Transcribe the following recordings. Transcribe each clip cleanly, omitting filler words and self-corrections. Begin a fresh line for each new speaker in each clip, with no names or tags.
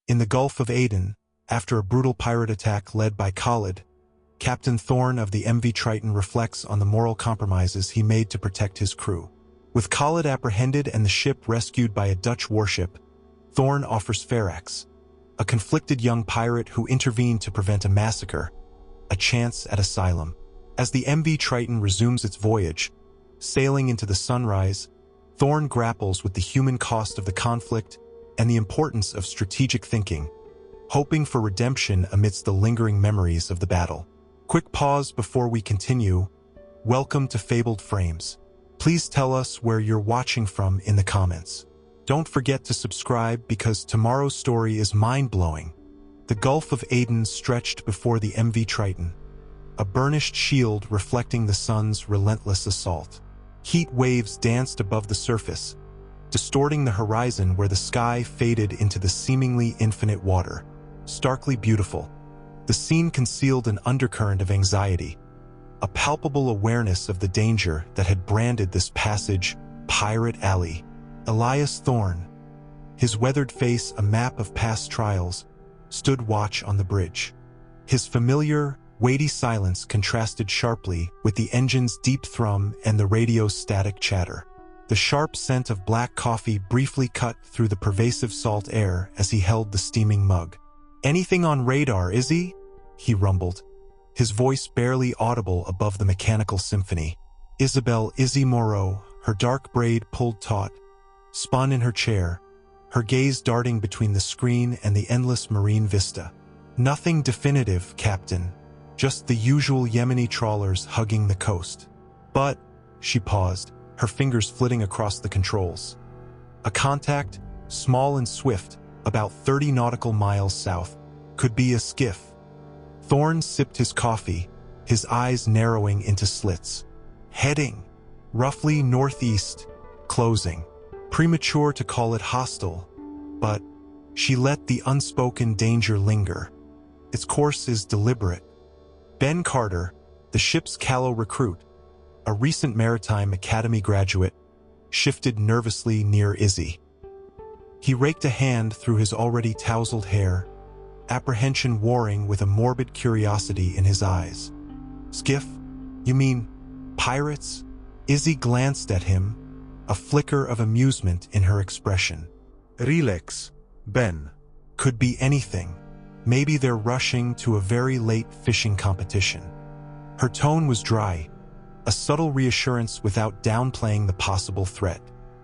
In the Gulf of Aden, after a brutal pirate attack led by Khaalid, Captain Thorne of the MV Triton reflects on the moral compromises he made to protect his crew. With Khaalid apprehended and the ship rescued by a Dutch warship, Thorne offers Faarax, a conflicted young pirate who intervened to prevent a massacre, a chance at asylum. As the MV Triton resumes its voyage, sailing into the sunrise, Thorne grapples with the human cost of the conflict and the importance of strategic thinking, hoping for redemption amidst the lingering memories of the battle. Quick pause before we continue. Welcome to Fabled Frames. Please tell us where you're watching from in the comments. Don't forget to subscribe because tomorrow's story is mind-blowing. The Gulf of Aden stretched before the MV Triton, a burnished shield reflecting the sun's relentless assault. Heat waves danced above the surface, distorting the horizon where the sky faded into the seemingly infinite water. Starkly beautiful, the scene concealed an undercurrent of anxiety, a palpable awareness of the danger that had branded this passage Pirate Alley. Elias Thorne, his weathered face a map of past trials, stood watch on the bridge. His familiar, weighty silence contrasted sharply with the engine's deep thrum and the radio's static chatter. The sharp scent of black coffee briefly cut through the pervasive salt air as he held the steaming mug. "Anything on radar, Izzy?" he rumbled, his voice barely audible above the mechanical symphony. Isabel Izzy Moreau, her dark braid pulled taut, spun in her chair, her gaze darting between the screen and the endless marine vista. "Nothing definitive, Captain. Just the usual Yemeni trawlers hugging the coast." "But," she paused, her fingers flitting across the controls. "A contact, small and swift, about 30 nautical miles south. Could be a skiff." Thorne sipped his coffee, his eyes narrowing into slits. "Heading roughly northeast, closing. Premature to call it hostile, but..." She let the unspoken danger linger. "Its course is deliberate." Ben Carter, the ship's callow recruit, a recent Maritime Academy graduate, shifted nervously near Izzy. He raked a hand through his already tousled hair, apprehension warring with a morbid curiosity in his eyes. "Skiff? You mean pirates?" Izzy glanced at him, a flicker of amusement in her expression. "Relax, Ben. Could be anything. Maybe they're rushing to a very late fishing competition." Her tone was dry, a subtle reassurance without downplaying the possible threat.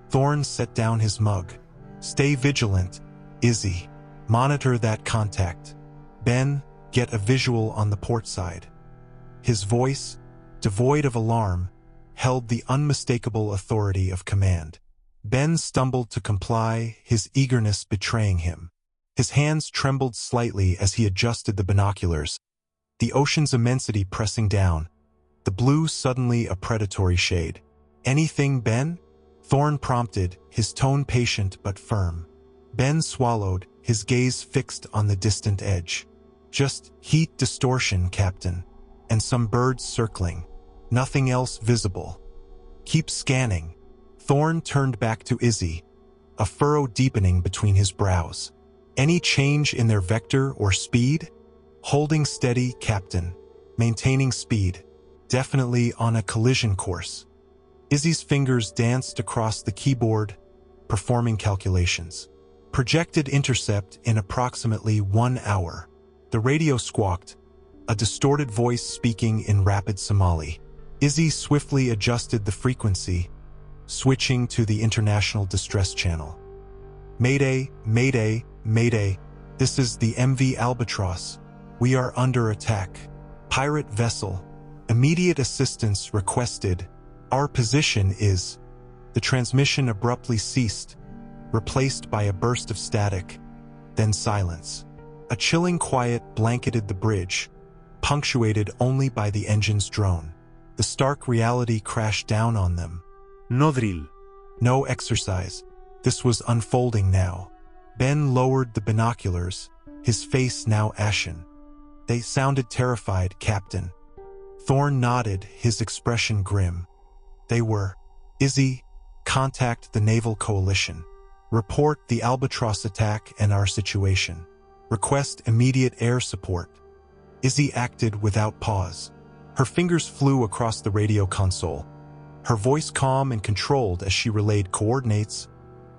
Thorne set down his mug. "Stay vigilant, Izzy. Monitor that contact. Ben, get a visual on the port side." His voice, devoid of alarm, held the unmistakable authority of command. Ben stumbled to comply, his eagerness betraying him. His hands trembled slightly as he adjusted the binoculars, the ocean's immensity pressing down, the blue suddenly a predatory shade. "Anything, Ben?" Thorne prompted, his tone patient but firm. Ben swallowed, his gaze fixed on the distant edge. "Just heat distortion, Captain, and some birds circling. Nothing else visible." "Keep scanning." Thorne turned back to Izzy, a furrow deepening between his brows. "Any change in their vector or speed?" "Holding steady, Captain. Maintaining speed. Definitely on a collision course." Izzy's fingers danced across the keyboard, performing calculations. "Projected intercept in approximately 1 hour." The radio squawked, a distorted voice speaking in rapid Somali. Izzy swiftly adjusted the frequency, switching to the international distress channel. "Mayday, mayday, mayday. This is the MV Albatross. We are under attack. Pirate vessel. Immediate assistance requested. Our position is..." The transmission abruptly ceased, replaced by a burst of static, then silence. A chilling quiet blanketed the bridge, punctuated only by the engine's drone. The stark reality crashed down on them. "No drill. No exercise. This was unfolding now." Ben lowered the binoculars, his face now ashen. "They sounded terrified, Captain." Thorne nodded, his expression grim. "They were. Izzy, contact the Naval Coalition." Report the albatross attack and our situation. Request immediate air support. Izzy acted without pause. Her fingers flew across the radio console, her voice calm and controlled as she relayed coordinates,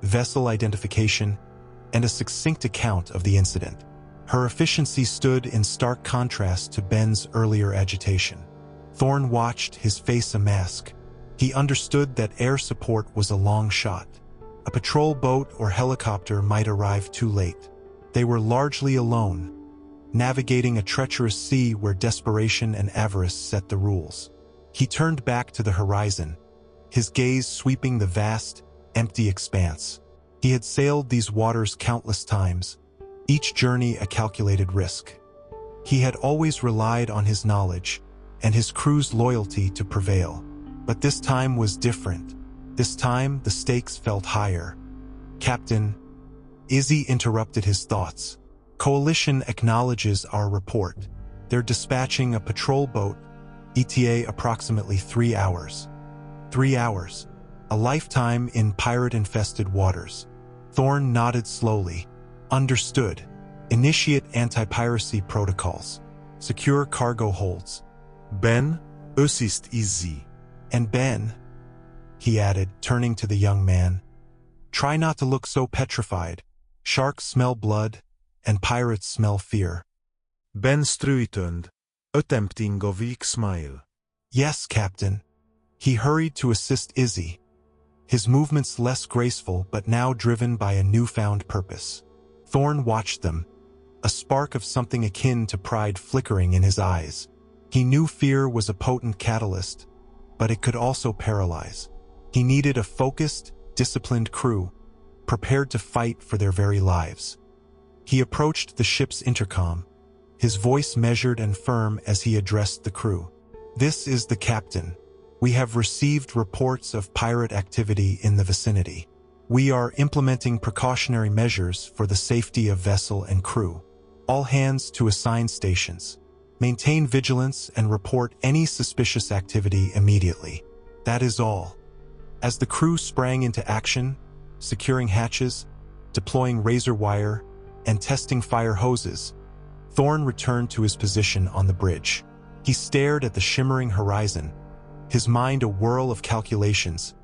vessel identification, and a succinct account of the incident. Her efficiency stood in stark contrast to Ben's earlier agitation. Thorne watched, his face a mask. He understood that air support was a long shot. A patrol boat or helicopter might arrive too late. They were largely alone, navigating a treacherous sea where desperation and avarice set the rules. He turned back to the horizon, his gaze sweeping the vast, empty expanse. He had sailed these waters countless times, each journey a calculated risk. He had always relied on his knowledge and his crew's loyalty to prevail. But this time was different. This time, the stakes felt higher. Captain, Izzy interrupted his thoughts. Coalition acknowledges our report. They're dispatching a patrol boat, ETA approximately 3 hours. 3 hours. A lifetime in pirate-infested waters. Thorne nodded slowly. Understood. Initiate anti-piracy protocols. Secure cargo holds.
Ben, assist Izzy.
And Ben, he added, turning to the young man, try not to look so petrified. Sharks smell blood, and pirates smell fear.
Ben straightened, attempting a weak smile.
Yes, Captain. He hurried to assist Izzy, his movements less graceful but now driven by a newfound purpose. Thorne watched them, a spark of something akin to pride flickering in his eyes. He knew fear was a potent catalyst, but it could also paralyze. He needed a focused, disciplined crew, prepared to fight for their very lives. He approached the ship's intercom, his voice measured and firm as he addressed the crew. This is the captain. We have received reports of pirate activity in the vicinity. We are implementing precautionary measures for the safety of vessel and crew. All hands to assigned stations. Maintain vigilance and report any suspicious activity immediately. That is all. As the crew sprang into action, securing hatches, deploying razor wire, and testing fire hoses, Thorne returned to his position on the bridge. He stared at the shimmering horizon, his mind a whirl of calculations,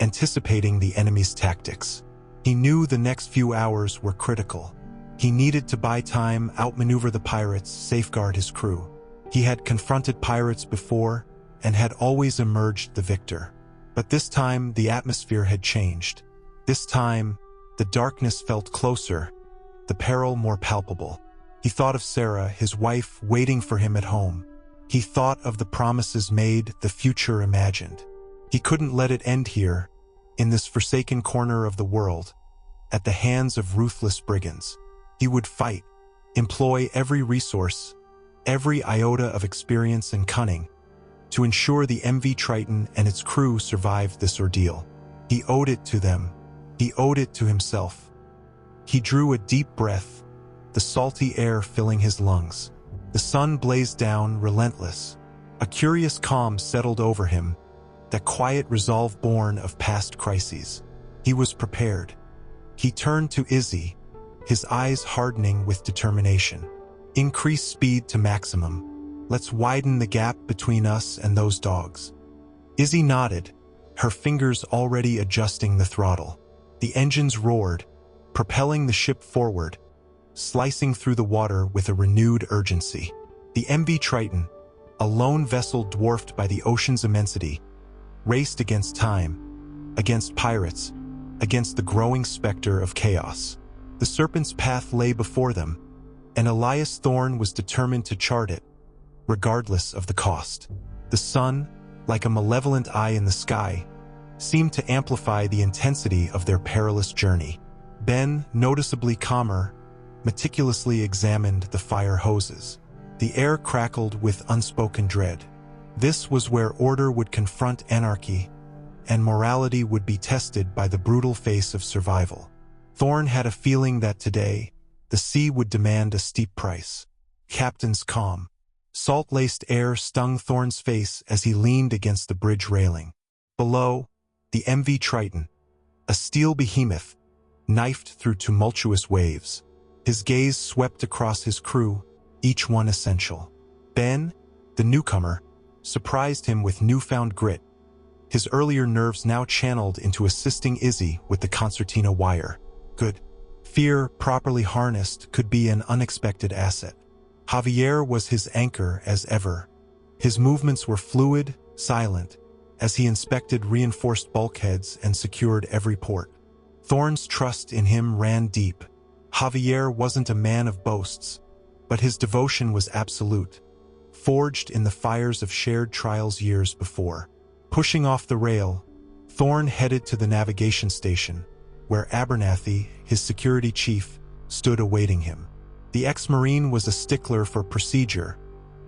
anticipating the enemy's tactics. He knew the next few hours were critical. He needed to buy time, outmaneuver the pirates, safeguard his crew. He had confronted pirates before and had always emerged the victor. But this time, the atmosphere had changed. This time, the darkness felt closer, the peril more palpable. He thought of Sarah, his wife, waiting for him at home. He thought of the promises made, the future imagined. He couldn't let it end here, in this forsaken corner of the world, at the hands of ruthless brigands. He would fight, employ every resource, every iota of experience and cunning, to ensure the MV Triton and its crew survived this ordeal. He owed it to them. He owed it to himself. He drew a deep breath, the salty air filling his lungs. The sun blazed down, relentless. A curious calm settled over him, that quiet resolve born of past crises. He was prepared. He turned to Izzy, his eyes hardening with determination. Increase speed to maximum. Let's widen the gap between us and those dogs. Izzy nodded, her fingers already adjusting the throttle. The engines roared, propelling the ship forward, slicing through the water with a renewed urgency. The MV Triton, a lone vessel dwarfed by the ocean's immensity, raced against time, against pirates, against the growing specter of chaos. The serpent's path lay before them, and Elias Thorne was determined to chart it, regardless of the cost. The sun, like a malevolent eye in the sky, seemed to amplify the intensity of their perilous journey. Ben, noticeably calmer, meticulously examined the fire hoses. The air crackled with unspoken dread. This was where order would confront anarchy, and morality would be tested by the brutal face of survival. Thorne had a feeling that today, the sea would demand a steep price. Captain's calm, salt-laced air stung Thorne's face as he leaned against the bridge railing. Below, the MV Triton, a steel behemoth, knifed through tumultuous waves. His gaze swept across his crew, each one essential. Ben, the newcomer, surprised him with newfound grit, his earlier nerves now channeled into assisting Izzy with the concertina wire. Good. Fear, properly harnessed, could be an unexpected asset. Javier was his anchor as ever. His movements were fluid, silent, as he inspected reinforced bulkheads and secured every port. Thorne's trust in him ran deep. Javier wasn't a man of boasts, but his devotion was absolute, forged in the fires of shared trials years before. Pushing off the rail, Thorne headed to the navigation station, where Abernathy, his security chief, stood awaiting him. The ex-Marine was a stickler for procedure,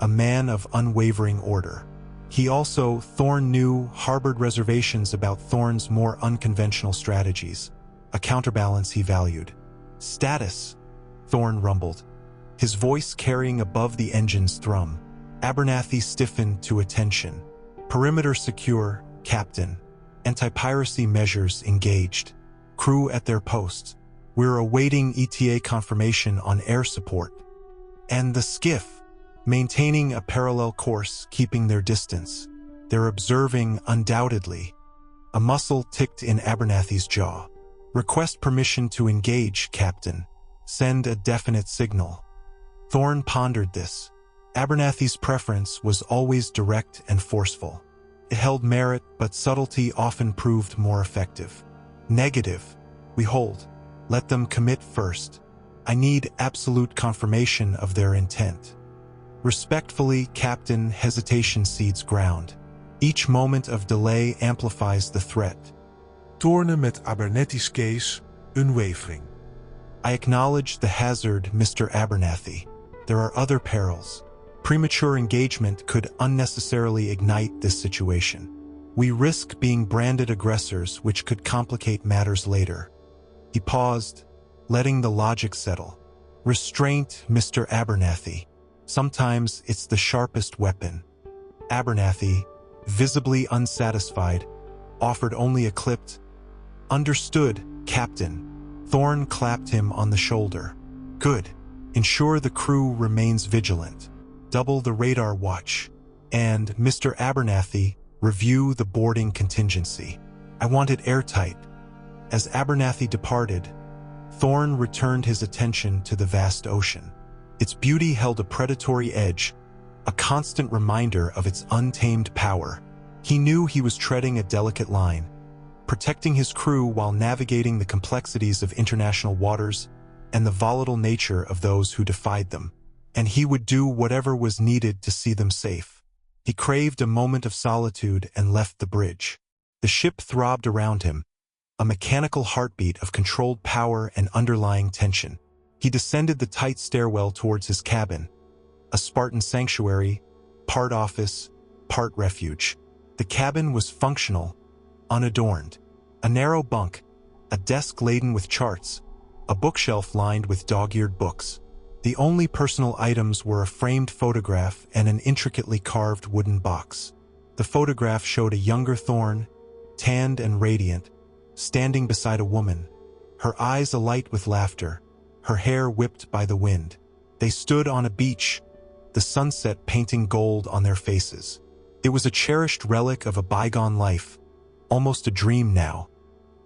a man of unwavering order. He also, Thorne knew, harbored reservations about Thorne's more unconventional strategies, a counterbalance he valued. "Status," Thorne rumbled, his voice carrying above the engine's thrum. Abernathy stiffened to attention. "Perimeter secure, Captain. Anti-piracy measures engaged. Crew at their posts. We're awaiting ETA confirmation on air support." "And the skiff?" "Maintaining a parallel course, keeping their distance. They're observing, undoubtedly." A muscle ticked in Abernathy's jaw. "Request permission to engage, Captain. Send a definite signal." Thorne pondered this. Abernathy's preference was always direct and forceful. It held merit, but subtlety often proved more effective. "Negative. We hold. Let them commit first. I need absolute confirmation of their intent." Respectfully, Captain, hesitation seeds ground. Each moment of delay amplifies the threat.
Thorne met Abernathy's case, unwavering.
"I acknowledge the hazard, Mr. Abernathy. There are other perils. Premature engagement could unnecessarily ignite this situation. We risk being branded aggressors, which could complicate matters later." He paused, letting the logic settle. "Restraint, Mr. Abernathy. Sometimes it's the sharpest weapon." Abernathy, visibly unsatisfied, offered only a clipped, "Understood, Captain." Thorne clapped him on the shoulder. "Good. Ensure the crew remains vigilant. Double the radar watch. And, Mr. Abernathy, review the boarding contingency. I want it airtight." As Abernathy departed, Thorne returned his attention to the vast ocean. Its beauty held a predatory edge, a constant reminder of its untamed power. He knew he was treading a delicate line, protecting his crew while navigating the complexities of international waters and the volatile nature of those who defied them. And he would do whatever was needed to see them safe. He craved a moment of solitude and left the bridge. The ship throbbed around him, a mechanical heartbeat of controlled power and underlying tension. He descended the tight stairwell towards his cabin, a Spartan sanctuary, part office, part refuge. The cabin was functional, unadorned. A narrow bunk, a desk laden with charts, a bookshelf lined with dog-eared books. The only personal items were a framed photograph and an intricately carved wooden box. The photograph showed a younger Thorne, tanned and radiant, standing beside a woman, her eyes alight with laughter, her hair whipped by the wind. They stood on a beach, the sunset painting gold on their faces. It was a cherished relic of a bygone life, almost a dream now.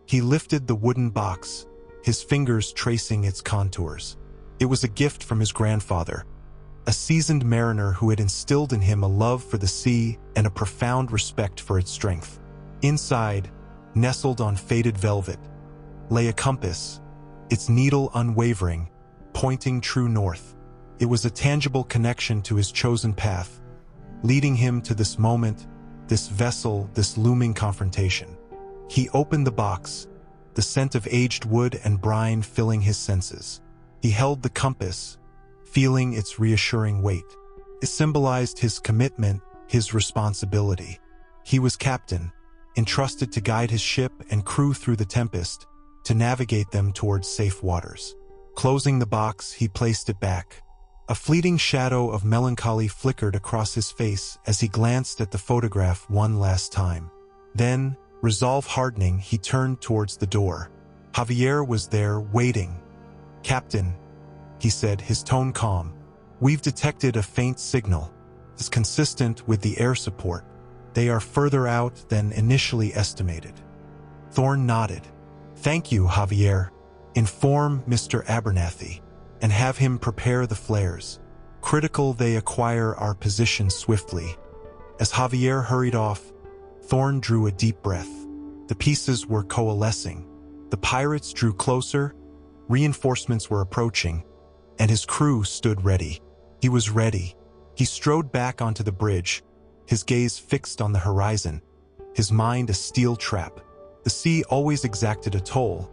He lifted the wooden box, his fingers tracing its contours. It was a gift from his grandfather, a seasoned mariner who had instilled in him a love for the sea and a profound respect for its strength. Inside, nestled on faded velvet, lay a compass, its needle unwavering, pointing true north. It was a tangible connection to his chosen path, leading him to this moment, this vessel, this looming confrontation. He opened the box, the scent of aged wood and brine filling his senses. He held the compass, feeling its reassuring weight. It symbolized his commitment, his responsibility. He was captain, entrusted to guide his ship and crew through the tempest, to navigate them towards safe waters. Closing the box, he placed it back. A fleeting shadow of melancholy flickered across his face as he glanced at the photograph one last time. Then, resolve hardening, he turned towards the door. Javier was there, waiting. "Captain," he said, his tone calm, "we've detected a faint signal. It's consistent with the air support. They are further out than initially estimated." Thorne nodded. "Thank you, Javier. Inform Mr. Abernathy, and have him prepare the flares. Critical they acquire our position swiftly." As Javier hurried off, Thorne drew a deep breath. The pieces were coalescing. The pirates drew closer, reinforcements were approaching, and his crew stood ready. He was ready. He strode back onto the bridge, his gaze fixed on the horizon, his mind a steel trap. The sea always exacted a toll,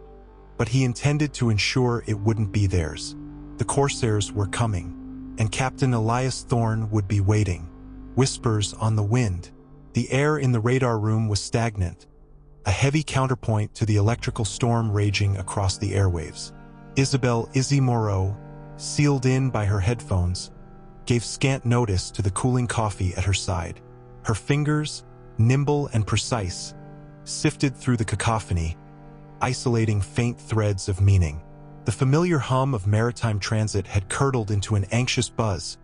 but he intended to ensure it wouldn't be theirs. The corsairs were coming, and Captain Elias Thorne would be waiting. Whispers on the wind. The air in the radar room was stagnant, a heavy counterpoint to the electrical storm raging across the airwaves. Isabel Izzy Moreau, sealed in by her headphones, gave scant notice to the cooling coffee at her side. Her fingers, nimble and precise, sifted through the cacophony, isolating faint threads of meaning. The familiar hum of maritime transit had curdled into an anxious buzz.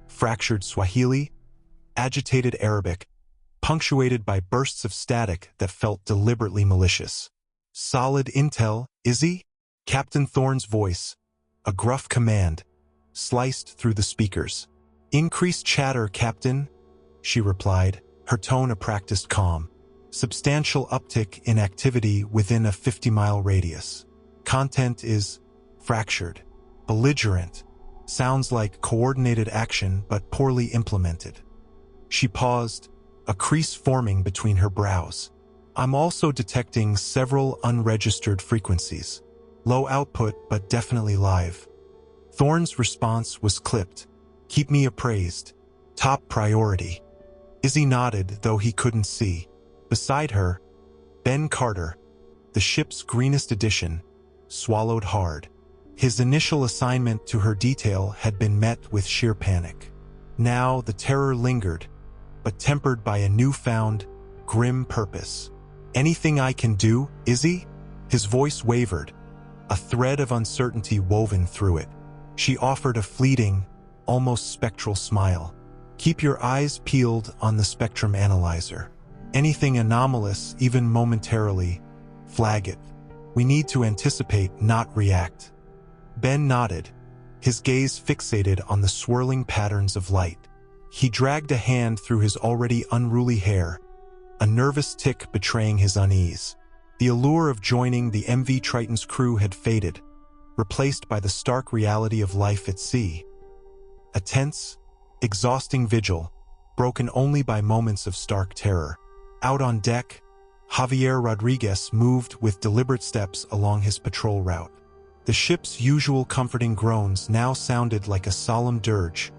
Fractured Swahili, agitated Arabic, punctuated by bursts of static that felt deliberately malicious. "Solid intel, Izzy?" Captain Thorne's voice, a gruff command, sliced through the speakers. "Increased chatter, Captain," she replied, her tone a practiced calm. "Substantial uptick in activity within a 50-mile radius. Content is fractured, belligerent. Sounds like coordinated action but poorly implemented." She paused, a crease forming between her brows. "I'm also detecting several unregistered frequencies. Low output but definitely live." Thorne's response was clipped. "Keep me appraised. Top priority." Izzy nodded, though he couldn't see. Beside her, Ben Carter, the ship's greenest edition, swallowed hard. His initial assignment to her detail had been met with sheer panic. Now the terror lingered, but tempered by a newfound, grim purpose. "Anything I can do, Izzy?" His voice wavered, a thread of uncertainty woven through it. She offered a fleeting, almost spectral smile. "Keep your eyes peeled on the spectrum analyzer. Anything anomalous, even momentarily, flag it. We need to anticipate, not react." Ben nodded, his gaze fixated on the swirling patterns of light. He dragged a hand through his already unruly hair, a nervous tick betraying his unease. The allure of joining the MV Triton's crew had faded, replaced by the stark reality of life at sea. A tense, exhausting vigil, broken only by moments of stark terror. Out on deck, Javier Rodriguez moved with deliberate steps along his patrol route. The ship's usual comforting groans now sounded like a solemn dirge,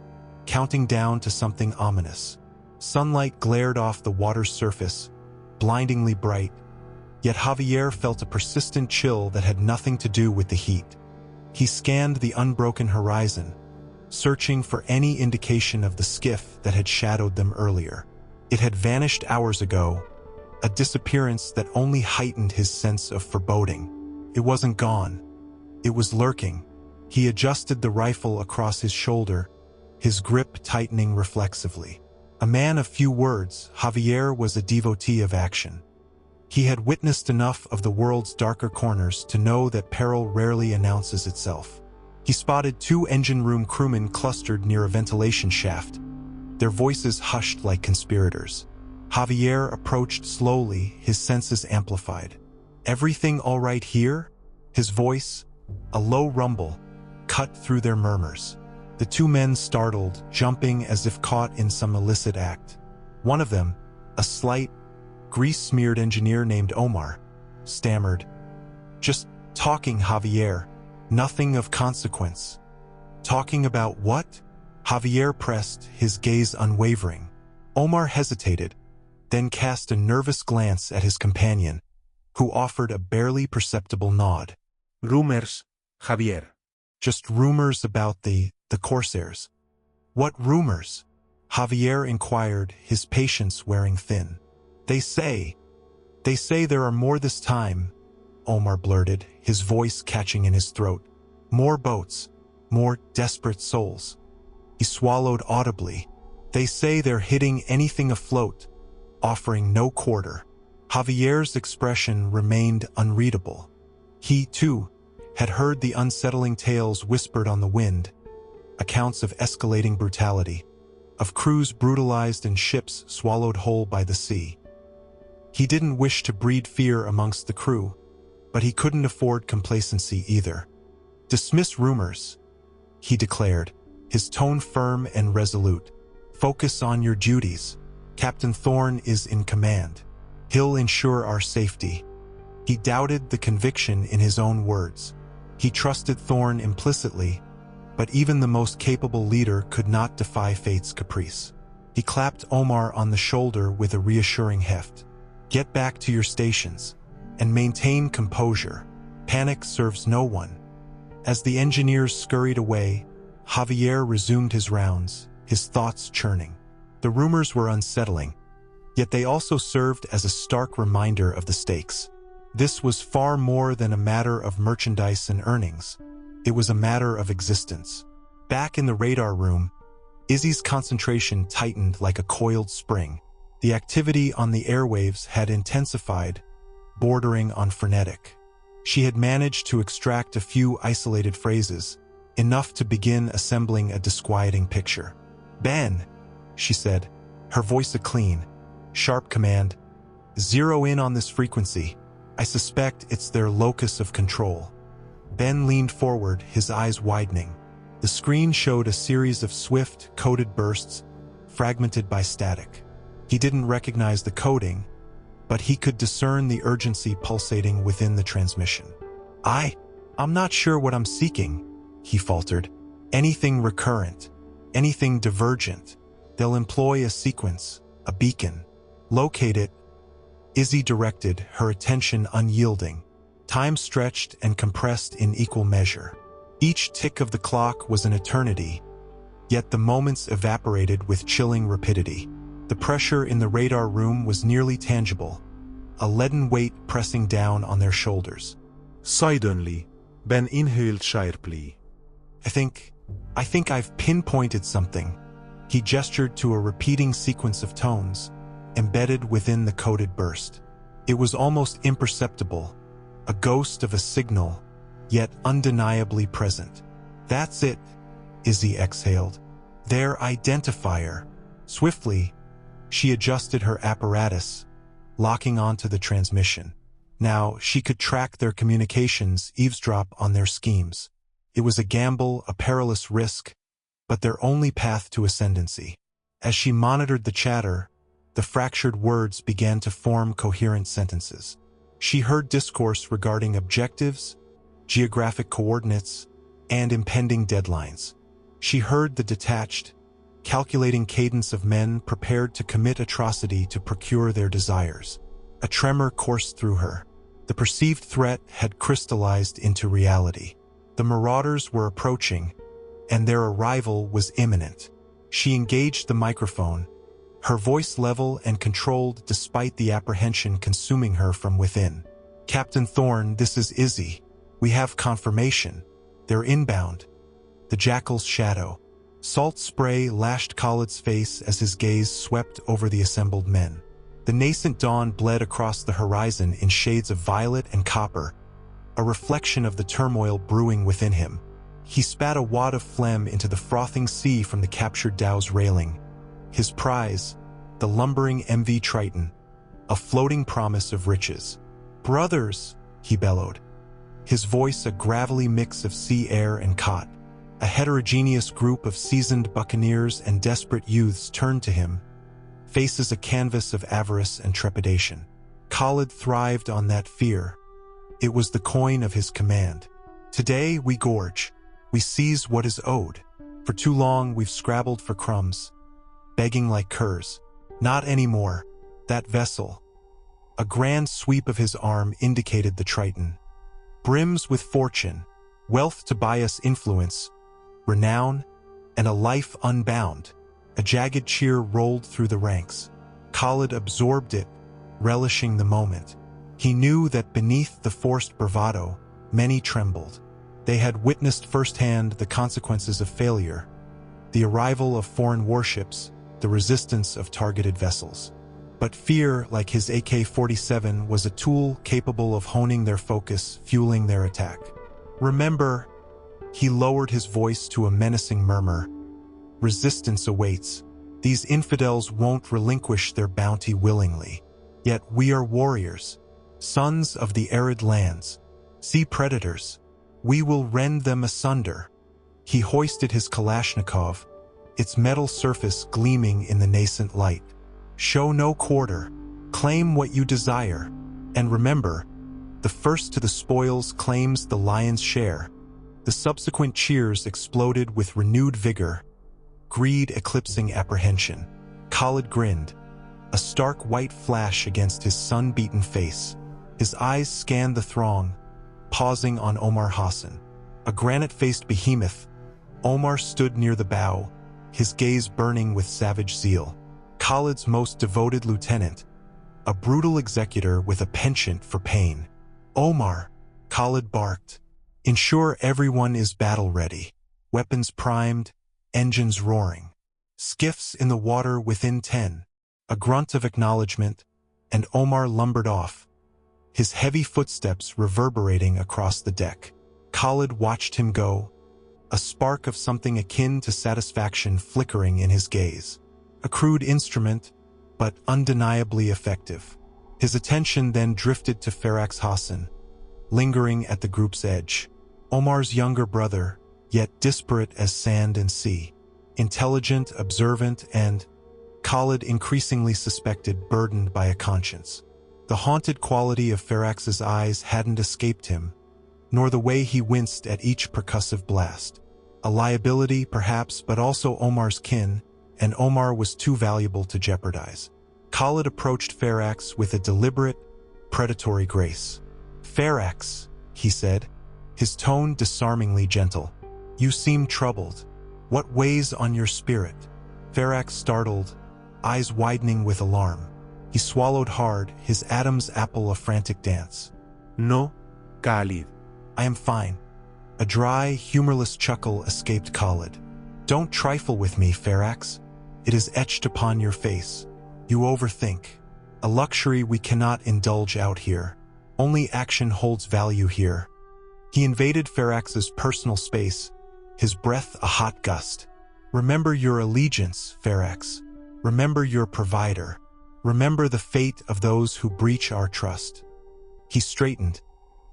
counting down to something ominous. Sunlight glared off the water's surface, blindingly bright, yet Javier felt a persistent chill that had nothing to do with the heat. He scanned the unbroken horizon, searching for any indication of the skiff that had shadowed them earlier. It had vanished hours ago, a disappearance that only heightened his sense of foreboding. It wasn't gone. It was lurking. He adjusted the rifle across his shoulder, his grip tightening reflexively. A man of few words, Javier was a devotee of action. He had witnessed enough of the world's darker corners to know that peril rarely announces itself. He spotted two engine room crewmen clustered near a ventilation shaft, their voices hushed like conspirators. Javier approached slowly, his senses amplified. "Everything all right here?" His voice, a low rumble, cut through their murmurs. The two men startled, jumping as if caught in some illicit act. One of them, a slight, grease-smeared engineer named Omar, stammered, "Just talking, Javier. Nothing of consequence." "Talking about what?" Javier pressed, his gaze unwavering. Omar hesitated, then cast a nervous glance at his companion, who offered a barely perceptible nod.
"Rumors, Javier."
"Just rumors about the corsairs." "What rumors?" Javier inquired, his patience wearing thin. They say there are more this time, Omar blurted, his voice catching in his throat. More boats, more desperate souls. He swallowed audibly. They say they're hitting anything afloat, offering no quarter. Javier's expression remained unreadable. He, too, had heard the unsettling tales whispered on the wind, accounts of escalating brutality, of crews brutalized and ships swallowed whole by the sea. He didn't wish to breed fear amongst the crew, but he couldn't afford complacency either. "Dismiss rumors," he declared, his tone firm and resolute. "Focus on your duties. Captain Thorne is in command. He'll ensure our safety." He doubted the conviction in his own words. He trusted Thorne implicitly, but even the most capable leader could not defy fate's caprice. He clapped Omar on the shoulder with a reassuring heft. "Get back to your stations, and maintain composure. Panic serves no one." As the engineers scurried away, Javier resumed his rounds, his thoughts churning. The rumors were unsettling, yet they also served as a stark reminder of the stakes. This was far more than a matter of merchandise and earnings. It was a matter of existence. Back in the radar room, Izzy's concentration tightened like a coiled spring. The activity on the airwaves had intensified, bordering on frenetic. She had managed to extract a few isolated phrases, enough to begin assembling a disquieting picture. "Ben," she said, her voice a clean, sharp command. "Zero in on this frequency. I suspect it's their locus of control." Ben leaned forward, his eyes widening. The screen showed a series of swift, coded bursts, fragmented by static. He didn't recognize the coding, but he could discern the urgency pulsating within the transmission. I'm not sure what I'm seeking," he faltered. "Anything recurrent, anything divergent. They'll employ a sequence, a beacon. Locate it." Izzy directed, her attention unyielding. Time stretched and compressed in equal measure. Each tick of the clock was an eternity, yet the moments evaporated with chilling rapidity. The pressure in the radar room was nearly tangible, a leaden weight pressing down on their shoulders.
Suddenly, Ben inhaled sharply.
I think I've pinpointed something." He gestured to a repeating sequence of tones, embedded within the coded burst. It was almost imperceptible, a ghost of a signal, yet undeniably present. "That's it," Izzy exhaled. "Their identifier." Swiftly, she adjusted her apparatus, locking onto the transmission. Now she could track their communications, eavesdrop on their schemes. It was a gamble, a perilous risk, but their only path to ascendancy. As she monitored the chatter, the fractured words began to form coherent sentences. She heard discourse regarding objectives, geographic coordinates, and impending deadlines. She heard the detached, calculating cadence of men prepared to commit atrocity to procure their desires. A tremor coursed through her. The perceived threat had crystallized into reality. The marauders were approaching, and their arrival was imminent. She engaged the microphone, her voice level and controlled despite the apprehension consuming her from within. "Captain Thorne, this is Izzy. We have confirmation. They're inbound." The jackal's shadow. Salt spray lashed Khaalid's face as his gaze swept over the assembled men. The nascent dawn bled across the horizon in shades of violet and copper, a reflection of the turmoil brewing within him. He spat a wad of phlegm into the frothing sea from the captured dhow's railing. His prize, the lumbering MV Triton, a floating promise of riches. "Brothers," he bellowed, his voice a gravelly mix of sea air and cot. A heterogeneous group of seasoned buccaneers and desperate youths turned to him, faces a canvas of avarice and trepidation. Khaalid thrived on that fear. It was the coin of his command. "Today we gorge. We seize what is owed. For too long we've scrabbled for crumbs, begging like curs. Not anymore. That vessel." A grand sweep of his arm indicated the Triton. "Brims with fortune, wealth to buy us influence, renown, and a life unbound." A jagged cheer rolled through the ranks. Khaalid absorbed it, relishing the moment. He knew that beneath the forced bravado, many trembled. They had witnessed firsthand the consequences of failure, the arrival of foreign warships, the resistance of targeted vessels. But fear, like his AK-47, was a tool capable of honing their focus, fueling their attack. "Remember," he lowered his voice to a menacing murmur, "resistance awaits. These infidels won't relinquish their bounty willingly. Yet we are warriors, sons of the arid lands, sea predators. We will rend them asunder." He hoisted his Kalashnikov, its metal surface gleaming in the nascent light. "Show no quarter. Claim what you desire. And remember, the first to the spoils claims the lion's share." The subsequent cheers exploded with renewed vigor, greed eclipsing apprehension. Khaalid grinned, a stark white flash against his sun-beaten face. His eyes scanned the throng, pausing on Omar Hassan. A granite-faced behemoth, Omar stood near the bow, his gaze burning with savage zeal. Khaalid's most devoted lieutenant, a brutal executor with a penchant for pain. "Omar," Khaalid barked, "ensure everyone is battle-ready. Weapons primed, engines roaring. Skiffs in the water within 10. A grunt of acknowledgement, and Omar lumbered off, his heavy footsteps reverberating across the deck. Khaalid watched him go, a spark of something akin to satisfaction flickering in his gaze. A crude instrument, but undeniably effective. His attention then drifted to Faarax Hassan, lingering at the group's edge. Omar's younger brother, yet disparate as sand and sea. Intelligent, observant, and, Khaalid increasingly suspected, burdened by a conscience. The haunted quality of Faarax's eyes hadn't escaped him, nor the way he winced at each percussive blast. A liability, perhaps, but also Omar's kin, and Omar was too valuable to jeopardize. Khaalid approached Faarax with a deliberate, predatory grace. "Faarax," he said, his tone disarmingly gentle. "You seem troubled. What weighs on your spirit?" Faarax startled, eyes widening with alarm. He swallowed hard, his Adam's apple a frantic dance.
"No, Khaalid."
"I am fine." A dry, humorless chuckle escaped Khaalid. "Don't trifle with me, Faarax. It is etched upon your face. You overthink. A luxury we cannot indulge out here. Only action holds value here." He invaded Faarax's personal space, his breath a hot gust. "Remember your allegiance, Faarax. Remember your provider. Remember the fate of those who breach our trust." He straightened,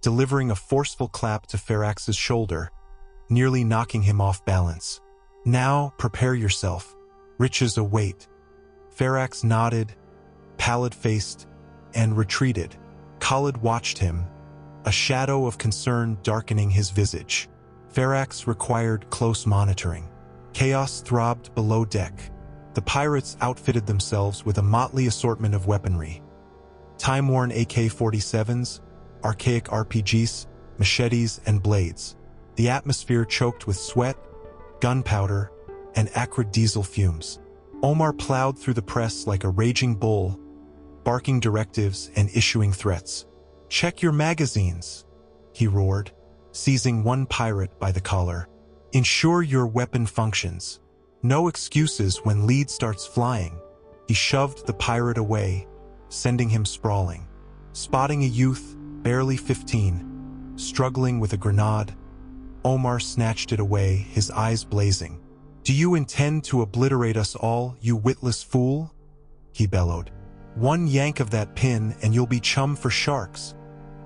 delivering a forceful clap to Faarax's shoulder, nearly knocking him off balance. "Now, prepare yourself. Riches await." Faarax nodded, pallid-faced, and retreated. Khaalid watched him, a shadow of concern darkening his visage. Faarax required close monitoring. Chaos throbbed below deck. The pirates outfitted themselves with a motley assortment of weaponry. Time-worn AK-47s, archaic RPGs, machetes, and blades. The atmosphere choked with sweat, gunpowder, and acrid diesel fumes. Omar plowed through the press like a raging bull, barking directives and issuing threats. "Check your magazines," he roared, seizing one pirate by the collar. "Ensure your weapon functions. No excuses when lead starts flying." He shoved the pirate away, sending him sprawling. Spotting a youth, barely 15, struggling with a grenade, Omar snatched it away, his eyes blazing. "Do you intend to obliterate us all, you witless fool?" he bellowed. "One yank of that pin and you'll be chum for sharks."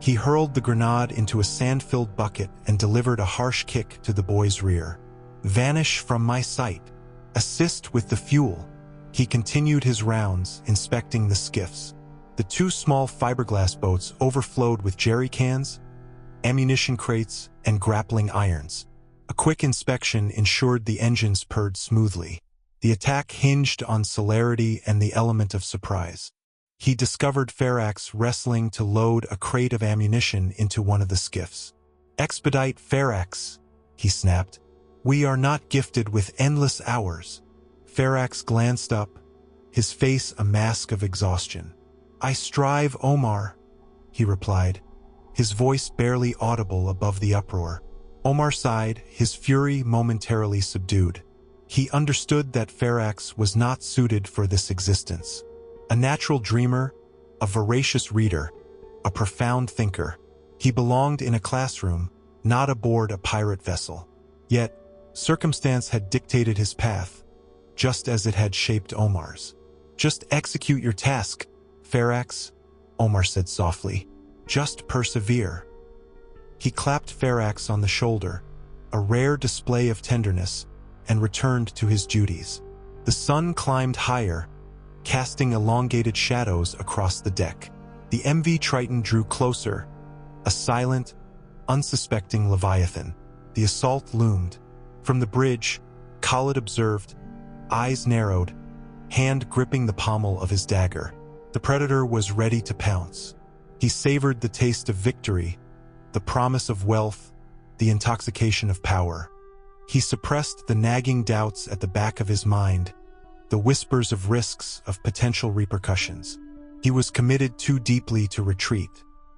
He hurled the grenade into a sand-filled bucket and delivered a harsh kick to the boy's rear. "Vanish from my sight. Assist with the fuel." He continued his rounds, inspecting the skiffs. The two small fiberglass boats overflowed with jerry cans, ammunition crates, and grappling irons. A quick inspection ensured the engines purred smoothly. The attack hinged on celerity and the element of surprise. He discovered Faarax wrestling to load a crate of ammunition into one of the skiffs. "Expedite, Faarax," he snapped. "We are not gifted with endless hours." Faarax glanced up, his face a mask of exhaustion. "I strive, Omar." he replied, his voice barely audible above the uproar. Omar sighed, his fury momentarily subdued. He understood that Faarax was not suited for this existence. A natural dreamer, a voracious reader, a profound thinker. He belonged in a classroom, not aboard a pirate vessel. Yet, circumstance had dictated his path, just as it had shaped Omar's. "Just execute your task, Faarax," Omar said softly. "Just persevere." He clapped Faarax on the shoulder, a rare display of tenderness, and returned to his duties. The sun climbed higher, casting elongated shadows across the deck. The MV Triton drew closer, a silent, unsuspecting leviathan. The assault loomed. From the bridge, Khaalid observed, eyes narrowed, hand gripping the pommel of his dagger. The predator was ready to pounce. He savored the taste of victory, the promise of wealth, the intoxication of power. He suppressed the nagging doubts at the back of his mind, the whispers of risks, of potential repercussions. He was committed too deeply to retreat.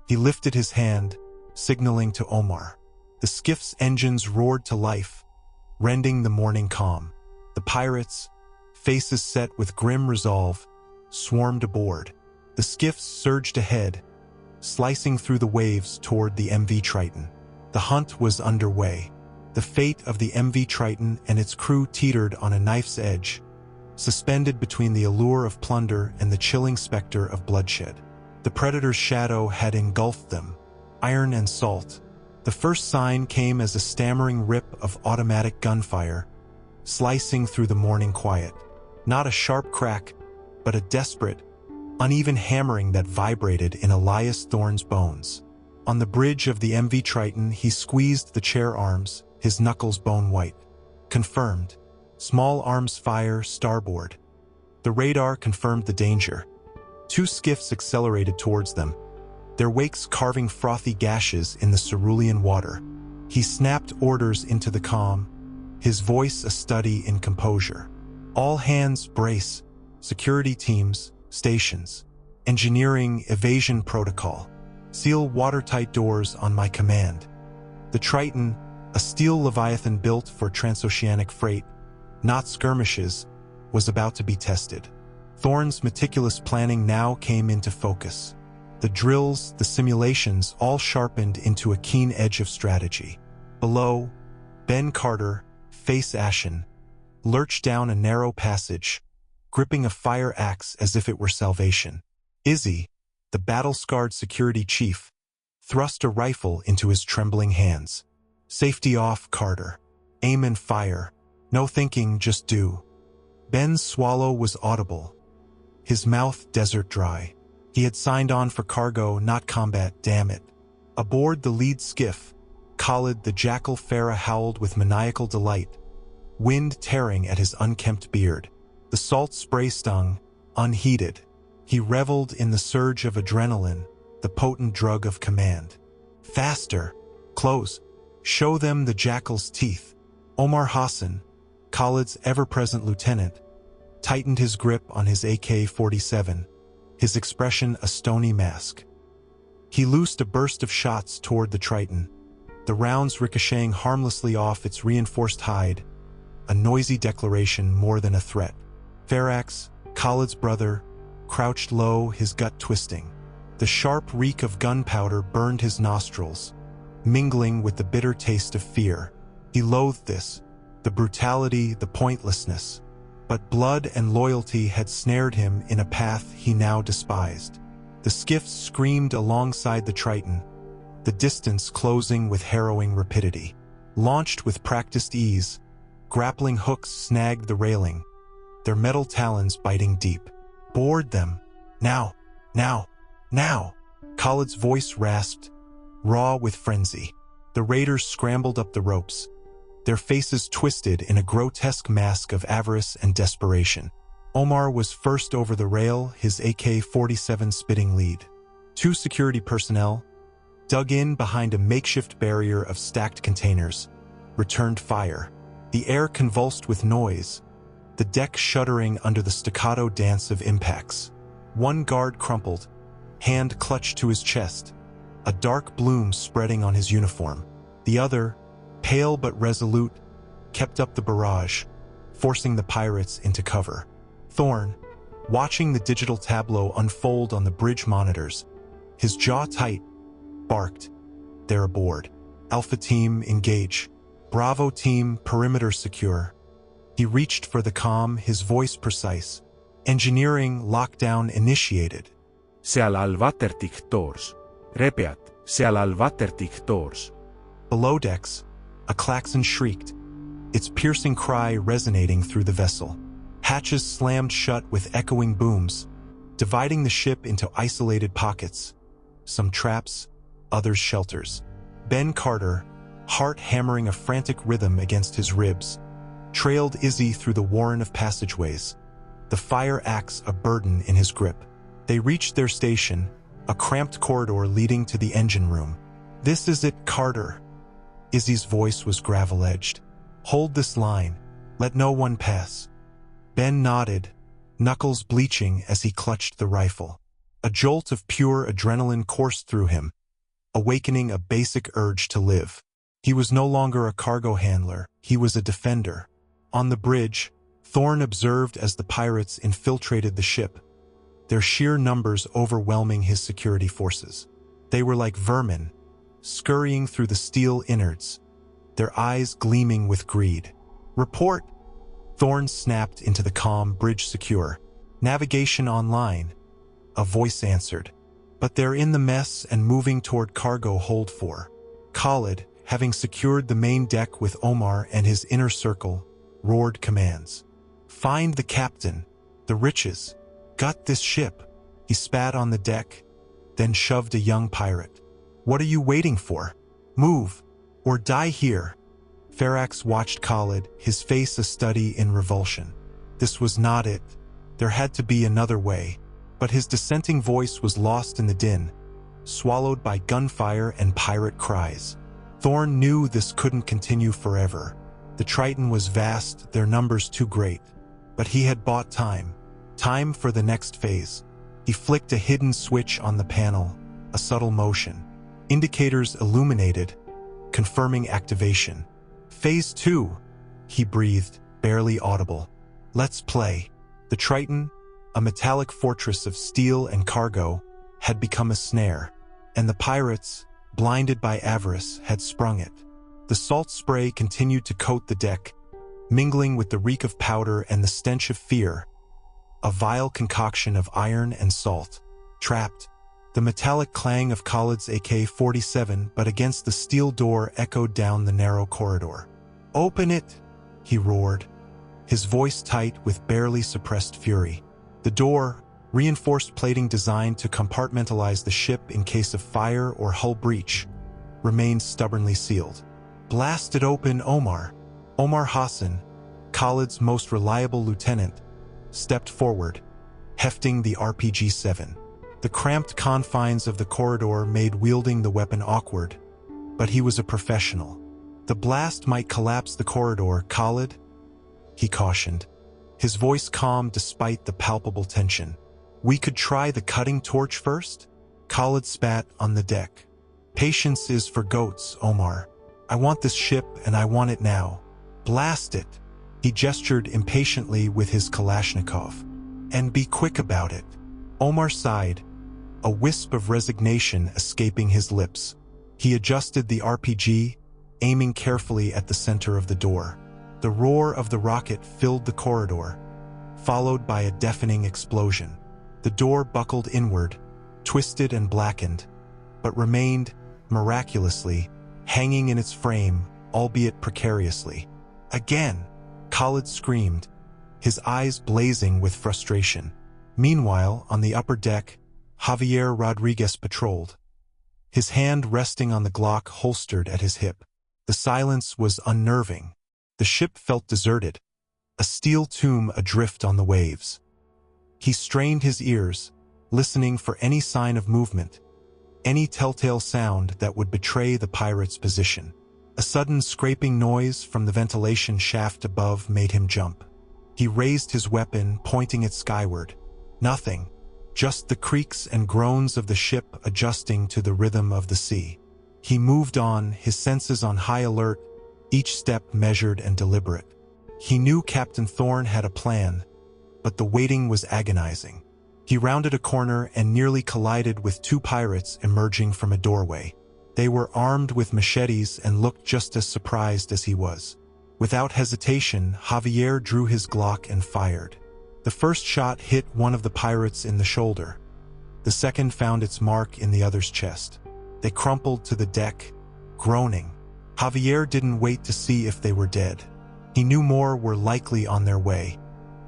He lifted his hand, signaling to Omar. The skiff's engines roared to life, rending the morning calm. The pirates, faces set with grim resolve, swarmed aboard. The skiff surged ahead, slicing through the waves toward the MV Triton. The hunt was underway. The fate of the MV Triton and its crew teetered on a knife's edge, suspended between the allure of plunder and the chilling specter of bloodshed. The predator's shadow had engulfed them, iron and salt. The first sign came as a stammering rip of automatic gunfire, slicing through the morning quiet. Not a sharp crack, but a desperate, uneven hammering that vibrated in Elias Thorne's bones. On the bridge of the MV Triton, he squeezed the chair arms, his knuckles bone-white. Confirmed. Small arms fire starboard. The radar confirmed the danger. Two skiffs accelerated towards them, their wakes carving frothy gashes in the cerulean water. He snapped orders into the calm, his voice a study in composure. All hands brace, security teams, stations, engineering, evasion protocol. Seal watertight doors on my command. The Triton, a steel leviathan built for transoceanic freight, not skirmishes, was about to be tested. Thorne's meticulous planning now came into focus. The drills, the simulations, all sharpened into a keen edge of strategy. Below, Ben Carter, face ashen, lurched down a narrow passage, gripping a fire axe as if it were salvation. Izzy, the battle-scarred security chief, thrust a rifle into his trembling hands. "Safety off, Carter. Aim and fire. No thinking, just do." Ben's swallow was audible, his mouth desert dry. He had signed on for cargo, not combat, damn it. Aboard the lead skiff, Khaalid the jackal Farah howled with maniacal delight, wind tearing at his unkempt beard. The salt spray stung, unheeded. He reveled in the surge of adrenaline, the potent drug of command. Faster! Close! Show them the jackal's teeth. Omar Hassan, Khaalid's ever-present lieutenant, tightened his grip on his AK-47, his expression a stony mask. He loosed a burst of shots toward the Triton, the rounds ricocheting harmlessly off its reinforced hide, a noisy declaration more than a threat. Faarax, Khaalid's brother, crouched low, his gut twisting. The sharp reek of gunpowder burned his nostrils, mingling with the bitter taste of fear. He loathed this, the brutality, the pointlessness. But blood and loyalty had snared him in a path he now despised. The skiff screamed alongside the Triton, the distance closing with harrowing rapidity. Launched with practiced ease, grappling hooks snagged the railing, their metal talons biting deep. Board them. Now, now, now! Khaalid's voice rasped, raw with frenzy. The raiders scrambled up the ropes, their faces twisted in a grotesque mask of avarice and desperation. Omar was first over the rail, his AK-47 spitting lead. Two security personnel, dug in behind a makeshift barrier of stacked containers, returned fire. The air convulsed with noise, the deck shuddering under the staccato dance of impacts. One guard crumpled, hand clutched to his chest, a dark bloom spreading on his uniform. The other, pale but resolute, kept up the barrage, forcing the pirates into cover. Thorne, watching the digital tableau unfold on the bridge monitors, his jaw tight, barked, "They're aboard. Alpha Team, engage. Bravo Team, perimeter secure." He reached for the comm, his voice precise. "Engineering lockdown initiated."
Seal all watertichtors. Repeat, seal all watertichtors.
Below decks, a klaxon shrieked, its piercing cry resonating through the vessel. Hatches slammed shut with echoing booms, dividing the ship into isolated pockets, some traps, others shelters. Ben Carter, heart hammering a frantic rhythm against his ribs, trailed Izzy through the warren of passageways, the fire axe a burden in his grip. They reached their station, a cramped corridor leading to the engine room. "This is it, Carter." Izzy's voice was gravel-edged. "Hold this line. Let no one pass." Ben nodded, knuckles bleaching as he clutched the rifle. A jolt of pure adrenaline coursed through him, awakening a basic urge to live. He was no longer a cargo handler, he was a defender. On the bridge, Thorne observed as the pirates infiltrated the ship, their sheer numbers overwhelming his security forces. They were like vermin, scurrying through the steel innards, their eyes gleaming with greed. "Report!" Thorne snapped into the comm, "Bridge secure. Navigation online." A voice answered. "But they're in the mess and moving toward cargo hold 4. Khaalid, having secured the main deck with Omar and his inner circle, roared commands. "Find the captain, the riches, gut this ship." He spat on the deck, then shoved a young pirate. "What are you waiting for? Move, or die here." Faarax watched Khaalid, his face a study in revulsion. This was not it. There had to be another way. But his dissenting voice was lost in the din, swallowed by gunfire and pirate cries. Thorne knew this couldn't continue forever. The Triton was vast, their numbers too great. But he had bought time. Time for the next phase. He flicked a hidden switch on the panel, a subtle motion. Indicators illuminated, confirming activation. "Phase 2, he breathed, barely audible. "Let's play." The Triton, a metallic fortress of steel and cargo, had become a snare, and the pirates, blinded by avarice, had sprung it. The salt spray continued to coat the deck, mingling with the reek of powder and the stench of fear, a vile concoction of iron and salt. Trapped, the metallic clang of Khaalid's AK-47 but against the steel door echoed down the narrow corridor. "Open it!" he roared, his voice tight with barely suppressed fury. The door, reinforced plating designed to compartmentalize the ship in case of fire or hull breach, remained stubbornly sealed. "Blast it open, Omar." Omar Hassan, Khaalid's most reliable lieutenant, stepped forward, hefting the RPG-7. The cramped confines of the corridor made wielding the weapon awkward, but he was a professional. "The blast might collapse the corridor, Khaalid," he cautioned, his voice calm despite the palpable tension. "We could try the cutting torch first?" Khaalid spat on the deck. "Patience is for goats, Omar. I want this ship and I want it now. Blast it." He gestured impatiently with his Kalashnikov. "And be quick about it." Omar sighed, a wisp of resignation escaping his lips. He adjusted the RPG, aiming carefully at the center of the door. The roar of the rocket filled the corridor, followed by a deafening explosion. The door buckled inward, twisted and blackened, but remained, miraculously, hanging in its frame, albeit precariously. "Again!" Khaalid screamed, his eyes blazing with frustration. Meanwhile, on the upper deck, Javier Rodriguez patrolled, his hand resting on the Glock holstered at his hip. The silence was unnerving. The ship felt deserted, a steel tomb adrift on the waves. He strained his ears, listening for any sign of movement, any telltale sound that would betray the pirate's position. A sudden scraping noise from the ventilation shaft above made him jump. He raised his weapon, pointing it skyward. Nothing. just the creaks and groans of the ship adjusting to the rhythm of the sea. He moved on, his senses on high alert, each step measured and deliberate. He knew Captain Thorne had a plan, but the waiting was agonizing. He rounded a corner and nearly collided with two pirates emerging from a doorway. They were armed with machetes and looked just as surprised as he was. Without hesitation, Javier drew his Glock and fired. The first shot hit one of the pirates in the shoulder. The second found its mark in the other's chest. They crumpled to the deck, groaning. Javier didn't wait to see if they were dead. He knew more were likely on their way.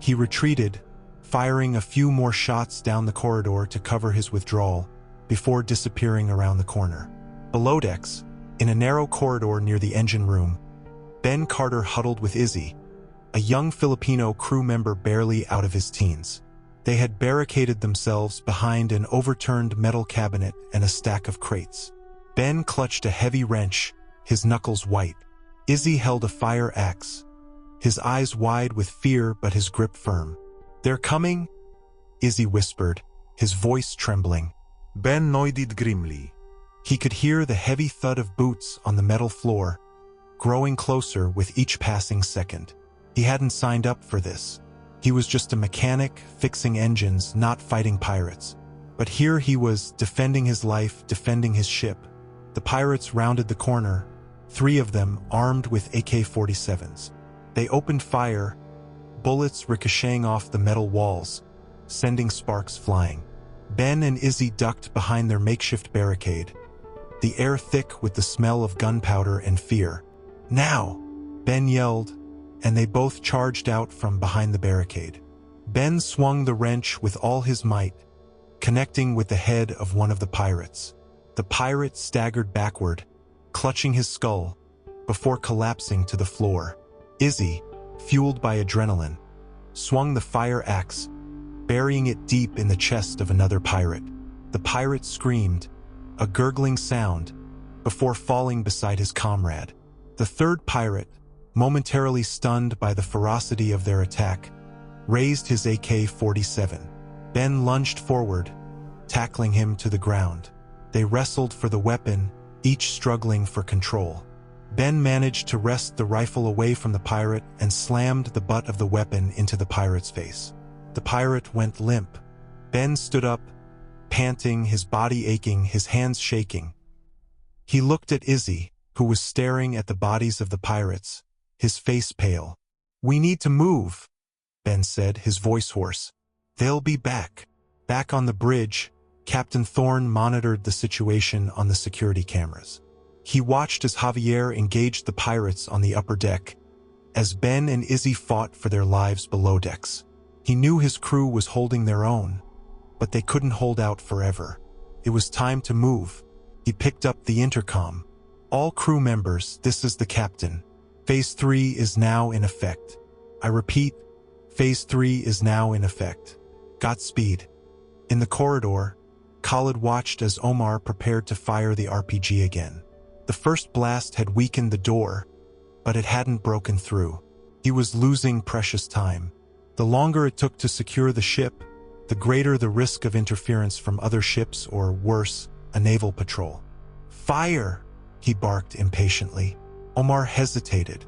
He retreated, firing a few more shots down the corridor to cover his withdrawal, before disappearing around the corner. Below decks, in a narrow corridor near the engine room, Ben Carter huddled with Izzy, a young Filipino crew member barely out of his teens. They had barricaded themselves behind an overturned metal cabinet and a stack of crates. Ben clutched a heavy wrench, his knuckles white. Izzy held a fire axe, his eyes wide with fear but his grip firm. "They're coming?" Izzy whispered, his voice trembling.
Ben nodded grimly.
He could hear the heavy thud of boots on the metal floor, growing closer with each passing second. He hadn't signed up for this. He was just a mechanic, fixing engines, not fighting pirates. But here he was, defending his life, defending his ship. The pirates rounded the corner, 3 of them armed with AK-47s. They opened fire, bullets ricocheting off the metal walls, sending sparks flying. Ben and Izzy ducked behind their makeshift barricade, the air thick with the smell of gunpowder and fear. "Now!" Ben yelled, and they both charged out from behind the barricade. Ben swung the wrench with all his might, connecting with the head of one of the pirates. The pirate staggered backward, clutching his skull, before collapsing to the floor. Izzy, fueled by adrenaline, swung the fire axe, burying it deep in the chest of another pirate. The pirate screamed, a gurgling sound, before falling beside his comrade. The third pirate, momentarily stunned by the ferocity of their attack, raised his AK-47. Ben lunged forward, tackling him to the ground. They wrestled for the weapon, each struggling for control. Ben managed to wrest the rifle away from the pirate and slammed the butt of the weapon into the pirate's face. The pirate went limp. Ben stood up, panting, his body aching, his hands shaking. He looked at Izzy, who was staring at the bodies of the pirates, his face pale. "We need to move," Ben said, his voice hoarse. "They'll be back." Back on the bridge, Captain Thorne monitored the situation on the security cameras. He watched as Javier engaged the pirates on the upper deck, as Ben and Izzy fought for their lives below decks. He knew his crew was holding their own, but they couldn't hold out forever. It was time to move. He picked up the intercom. "All crew members, this is the captain. Phase 3 is now in effect. I repeat, Phase 3 is now in effect. Godspeed." In the corridor, Khaalid watched as Omar prepared to fire the RPG again. The first blast had weakened the door, but it hadn't broken through. He was losing precious time. The longer it took to secure the ship, the greater the risk of interference from other ships or, worse, a naval patrol. "Fire!" he barked impatiently. Omar hesitated.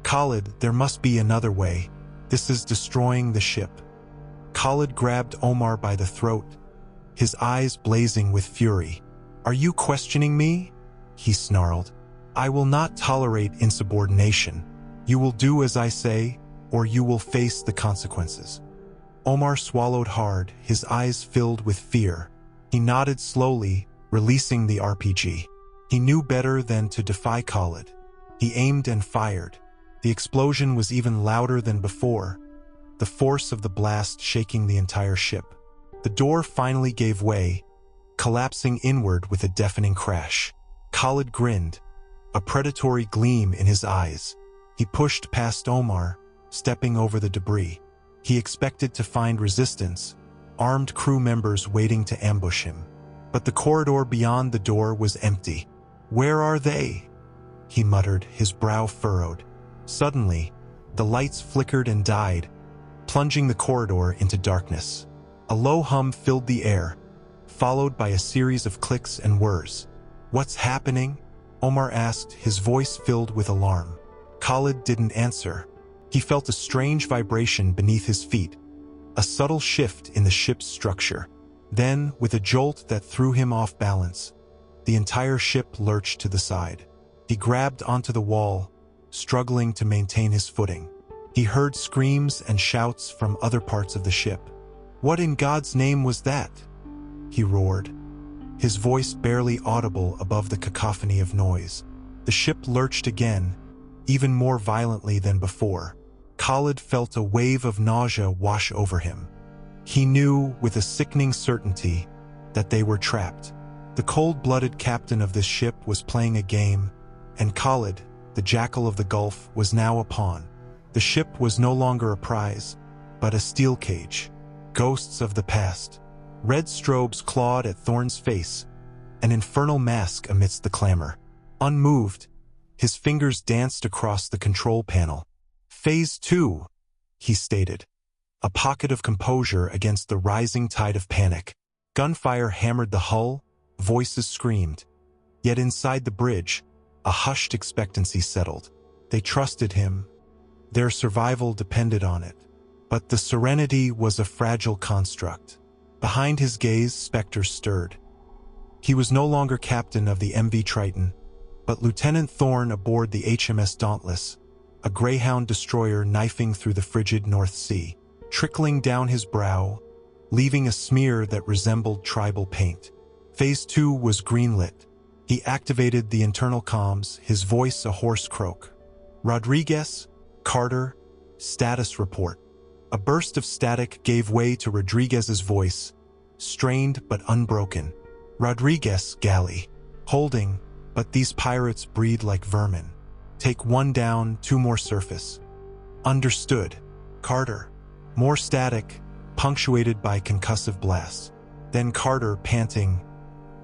"Khaalid, there must be another way. This is destroying the ship." Khaalid grabbed Omar by the throat, his eyes blazing with fury. "Are you questioning me?" he snarled. "I will not tolerate insubordination. You will do as I say, or you will face the consequences." Omar swallowed hard, his eyes filled with fear. He nodded slowly, releasing the RPG. He knew better than to defy Khaalid. He aimed and fired. The explosion was even louder than before, the force of the blast shaking the entire ship. The door finally gave way, collapsing inward with a deafening crash. Khaalid grinned, a predatory gleam in his eyes. He pushed past Omar, stepping over the debris. He expected to find resistance, armed crew members waiting to ambush him. But the corridor beyond the door was empty. "Where are they?" he muttered, his brow furrowed. Suddenly, the lights flickered and died, plunging the corridor into darkness. A low hum filled the air, followed by a series of clicks and whirs. "What's happening?" Omar asked, his voice filled with alarm. Khaalid didn't answer. He felt a strange vibration beneath his feet, a subtle shift in the ship's structure. Then, with a jolt that threw him off balance, the entire ship lurched to the side. He grabbed onto the wall, struggling to maintain his footing. He heard screams and shouts from other parts of the ship. "What in God's name was that?" he roared, his voice barely audible above the cacophony of noise. The ship lurched again, even more violently than before. Khaalid felt a wave of nausea wash over him. He knew with a sickening certainty that they were trapped. The cold-blooded captain of this ship was playing a game, and Khaalid, the jackal of the Gulf, was now a pawn. The ship was no longer a prize, but a steel cage. Ghosts of the past. Red strobes clawed at Thorne's face, an infernal mask amidst the clamor. Unmoved, his fingers danced across the control panel. "Phase 2, he stated, a pocket of composure against the rising tide of panic. Gunfire hammered the hull, voices screamed. Yet inside the bridge, a hushed expectancy settled. They trusted him. Their survival depended on it. But the serenity was a fragile construct. Behind his gaze, specters stirred. He was no longer captain of the MV Triton, but Lieutenant Thorne aboard the HMS Dauntless, a Greyhound destroyer knifing through the frigid North Sea, trickling down his brow, leaving a smear that resembled tribal paint. Phase 2 was greenlit. He activated the internal comms, his voice a hoarse croak. "Rodriguez, Carter, status report." A burst of static gave way to Rodriguez's voice, strained but unbroken. "Rodriguez, galley. Holding, but these pirates breed like vermin. Take one down, 2 more surface." "Understood." Carter. More static, punctuated by concussive blasts. Then Carter, panting.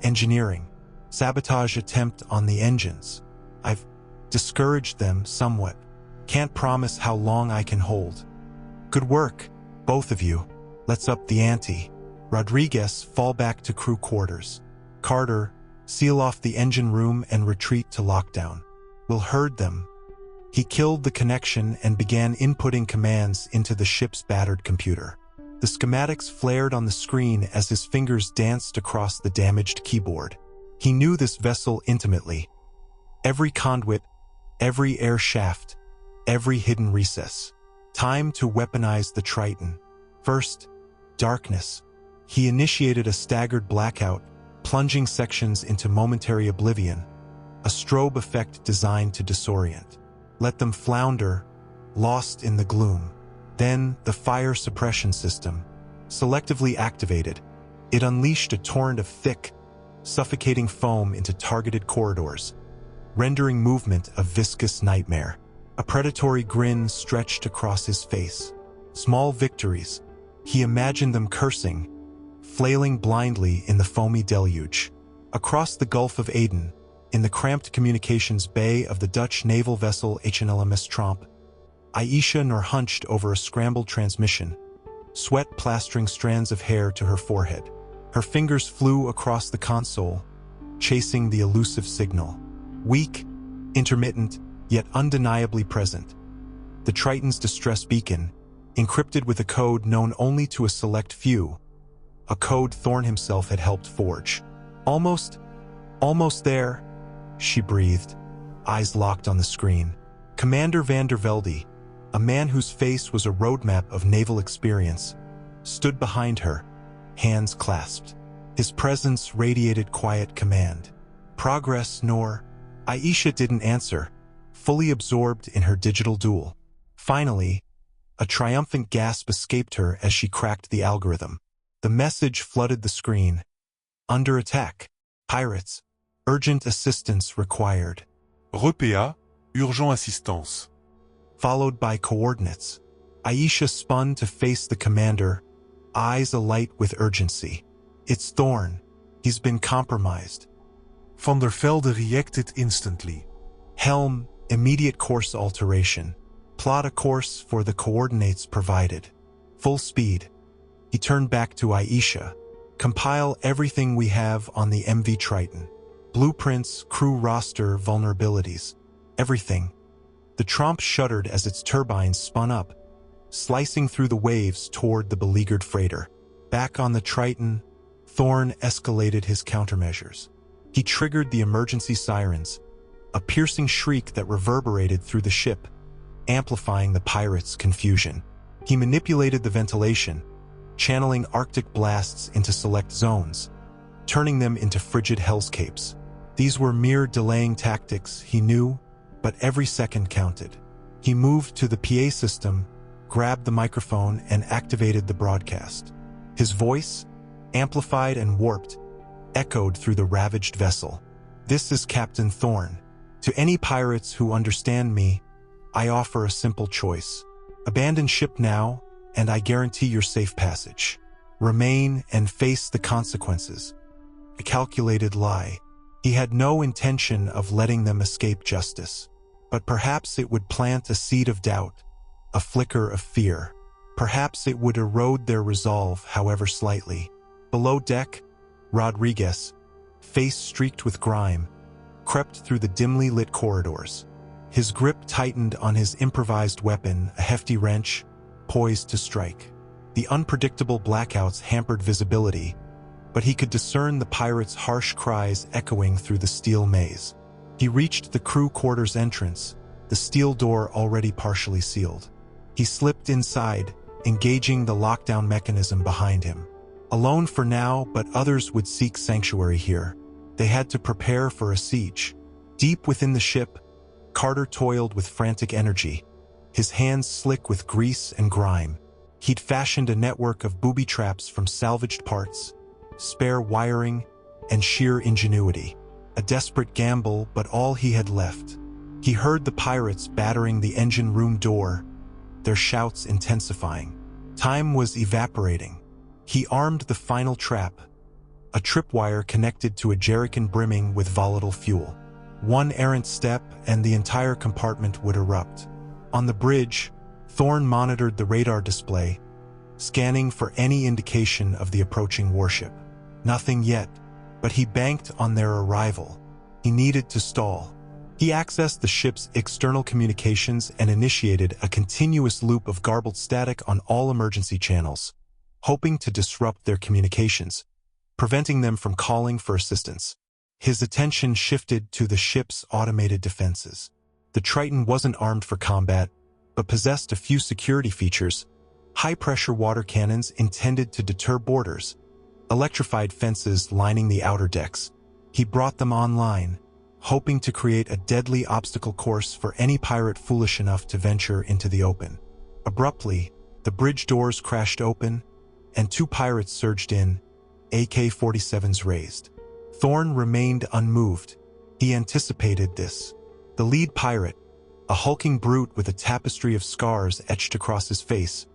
"Engineering. Sabotage attempt on the engines. I've discouraged them somewhat. Can't promise how long I can hold." "Good work, both of you. Let's up the ante." Rodriguez, fall back to crew quarters. Carter, seal off the engine room and retreat to lockdown. "We'll herd them." He killed the connection and began inputting commands into the ship's battered computer. The schematics flared on the screen as his fingers danced across the damaged keyboard. He knew this vessel intimately. Every conduit, every air shaft, every hidden recess. Time to weaponize the Triton. First, darkness. He initiated a staggered blackout, plunging sections into momentary oblivion, a strobe effect designed to disorient. Let them flounder, lost in the gloom. Then, the fire suppression system, selectively activated. It unleashed a torrent of thick, suffocating foam into targeted corridors, rendering movement a viscous nightmare. A predatory grin stretched across his face. Small victories. He imagined them cursing, flailing blindly in the foamy deluge. Across the Gulf of Aden, in the cramped communications bay of the Dutch naval vessel HMS Tromp, Aisha nor hunched over a scrambled transmission, sweat plastering strands of hair to her forehead. Her fingers flew across the console, chasing the elusive signal. Weak, intermittent, yet undeniably present. The Triton's distress beacon, encrypted with a code known only to a select few, a code Thorne himself had helped forge. Almost there, she breathed, eyes locked on the screen. Commander van der Velde, a man whose face was a roadmap of naval experience, stood behind her, hands clasped. His presence radiated quiet command. "Progress, Nor." Aisha didn't answer, fully absorbed in her digital duel. Finally, a triumphant gasp escaped her as she cracked the algorithm. The message flooded the screen. "Under attack. Pirates. Urgent assistance required."
REPA, urgent assistance.
Followed by coordinates. Aisha spun to face the commander, eyes alight with urgency. "It's Thorne. He's been compromised."
Van der Velde reacted instantly.
"Helm, immediate course alteration. Plot a course for the coordinates provided. Full speed." He turned back to Aisha. "Compile everything we have on the MV Triton. Blueprints, crew roster, vulnerabilities. Everything." The Tromp shuddered as its turbines spun up, slicing through the waves toward the beleaguered freighter. Back on the Triton, Thorne escalated his countermeasures. He triggered the emergency sirens, a piercing shriek that reverberated through the ship, amplifying the pirates' confusion. He manipulated the ventilation, channeling Arctic blasts into select zones, turning them into frigid hellscapes. These were mere delaying tactics, he knew, but every second counted. He moved to the PA system, grabbed the microphone, and activated the broadcast. His voice, amplified and warped, echoed through the ravaged vessel. "This is Captain Thorne. To any pirates who understand me, I offer a simple choice. Abandon ship now, and I guarantee your safe passage. Remain and face the consequences." A calculated lie. He had no intention of letting them escape justice. But perhaps it would plant a seed of doubt, a flicker of fear. Perhaps it would erode their resolve, however slightly. Below deck, Rodriguez, face streaked with grime, crept through the dimly lit corridors. His grip tightened on his improvised weapon, a hefty wrench, poised to strike. The unpredictable blackouts hampered visibility, but he could discern the pirates' harsh cries echoing through the steel maze. He reached the crew quarters entrance, the steel door already partially sealed. He slipped inside, engaging the lockdown mechanism behind him. Alone for now, but others would seek sanctuary here. They had to prepare for a siege. Deep within the ship, Carter toiled with frantic energy, his hands slick with grease and grime. He'd fashioned a network of booby traps from salvaged parts, spare wiring, and sheer ingenuity. A desperate gamble, but all he had left. He heard the pirates battering the engine room door, their shouts intensifying. Time was evaporating. He armed the final trap, a tripwire connected to a jerrycan brimming with volatile fuel. One errant step and the entire compartment would erupt. On the bridge, Thorne monitored the radar display, scanning for any indication of the approaching warship. Nothing yet, but he banked on their arrival. He needed to stall. He accessed the ship's external communications and initiated a continuous loop of garbled static on all emergency channels, hoping to disrupt their communications, preventing them from calling for assistance. His attention shifted to the ship's automated defenses. The Triton wasn't armed for combat, but possessed a few security features: high-pressure water cannons intended to deter boarders, electrified fences lining the outer decks. He brought them online, hoping to create a deadly obstacle course for any pirate foolish enough to venture into the open. Abruptly, the bridge doors crashed open, and two pirates surged in, AK-47s raised. Thorne remained unmoved. He anticipated this. The lead pirate, a hulking brute with a tapestry of scars etched across his face,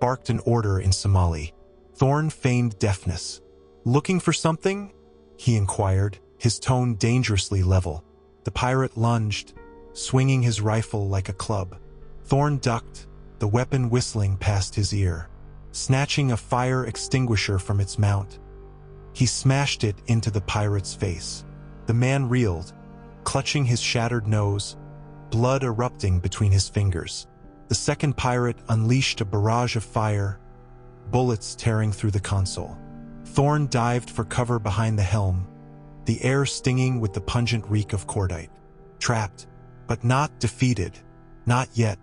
barked an order in Somali. Thorne feigned deafness. "Looking for something?" he inquired, his tone dangerously level. The pirate lunged, swinging his rifle like a club. Thorne ducked, the weapon whistling past his ear. Snatching a fire extinguisher from its mount, he smashed it into the pirate's face. The man reeled, clutching his shattered nose, blood erupting between his fingers. The second pirate unleashed a barrage of fire, bullets tearing through the console. Thorne dived for cover behind the helm, the air stinging with the pungent reek of cordite. Trapped, but not defeated. Not yet.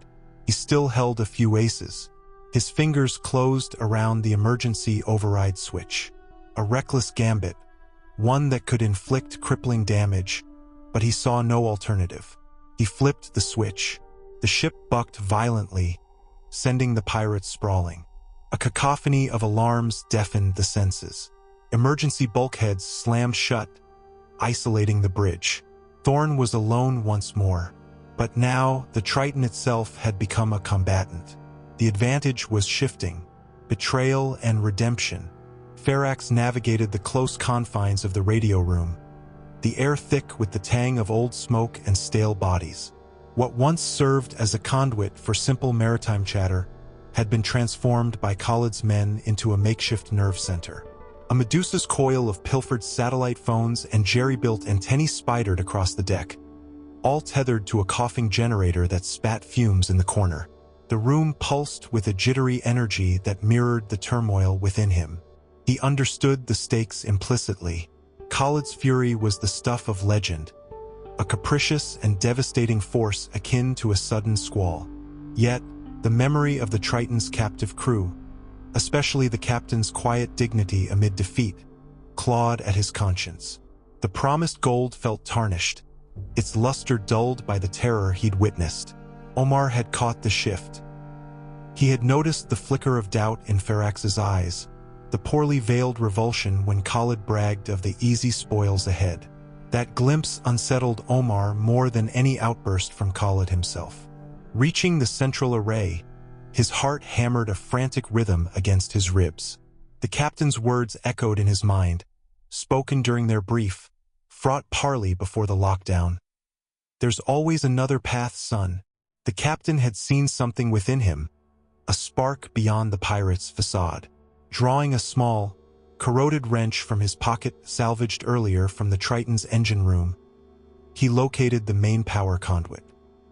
He still held a few aces. His fingers closed around the emergency override switch. A reckless gambit, one that could inflict crippling damage, but he saw no alternative. He flipped the switch. The ship bucked violently, sending the pirates sprawling. A cacophony of alarms deafened the senses. Emergency bulkheads slammed shut, isolating the bridge. Thorne was alone once more, but now the Triton itself had become a combatant. The advantage was shifting, betrayal and redemption. Faarax navigated the close confines of the radio room, the air thick with the tang of old smoke and stale bodies. What once served as a conduit for simple maritime chatter had been transformed by Khaalid's men into a makeshift nerve center. A Medusa's coil of pilfered satellite phones and jerry-built antennae spidered across the deck, all tethered to a coughing generator that spat fumes in the corner. The room pulsed with a jittery energy that mirrored the turmoil within him. He understood the stakes implicitly. Khaalid's fury was the stuff of legend, a capricious and devastating force akin to a sudden squall. Yet, the memory of the Triton's captive crew, especially the captain's quiet dignity amid defeat, clawed at his conscience. The promised gold felt tarnished, its luster dulled by the terror he'd witnessed. Omar had caught the shift. He had noticed the flicker of doubt in Faarax's eyes, the poorly veiled revulsion when Khaalid bragged of the easy spoils ahead. That glimpse unsettled Omar more than any outburst from Khaalid himself. Reaching the central array, his heart hammered a frantic rhythm against his ribs. The captain's words echoed in his mind, spoken during their brief, fraught parley before the lockdown. "There's always another path, son." The captain had seen something within him, a spark beyond the pirate's facade. Drawing a small, corroded wrench from his pocket salvaged earlier from the Triton's engine room, he located the main power conduit.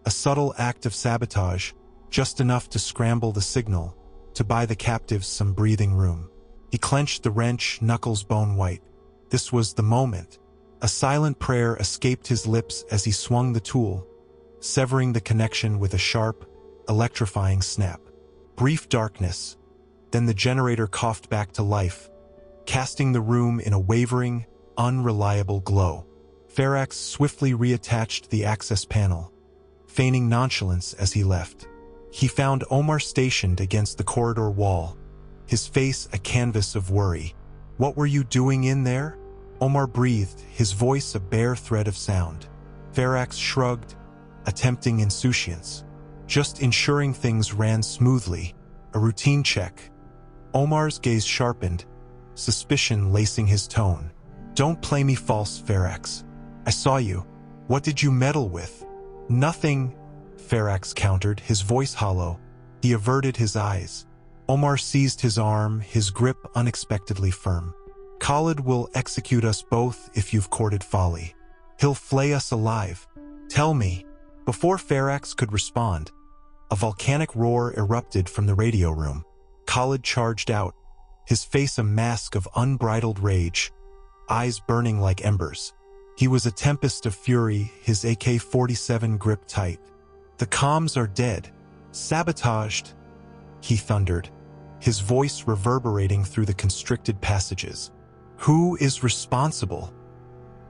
A subtle act of sabotage, just enough to scramble the signal, to buy the captives some breathing room. He clenched the wrench, knuckles bone white. This was the moment. A silent prayer escaped his lips as he swung the tool, severing the connection with a sharp, electrifying snap. Brief darkness, then the generator coughed back to life, casting the room in a wavering, unreliable glow. Faarax swiftly reattached the access panel, feigning nonchalance as he left. He found Omar stationed against the corridor wall, his face a canvas of worry. "What were you doing in there?" Omar breathed, his voice a bare thread of sound. Faarax shrugged, attempting insouciance. "Just ensuring things ran smoothly. A routine check." Omar's gaze sharpened, suspicion lacing his tone. "Don't play me false, Faarax. I saw you. What did you meddle with?" "Nothing," Faarax countered, his voice hollow. He averted his eyes. Omar seized his arm, his grip unexpectedly firm. "Khaalid will execute us both if you've courted folly. He'll flay us alive. Tell me." Before Faarax could respond, a volcanic roar erupted from the radio room. Khaalid charged out, his face a mask of unbridled rage, eyes burning like embers. He was a tempest of fury, his AK-47 gripped tight. "The comms are dead. Sabotaged," he thundered, his voice reverberating through the constricted passages. "Who is responsible?"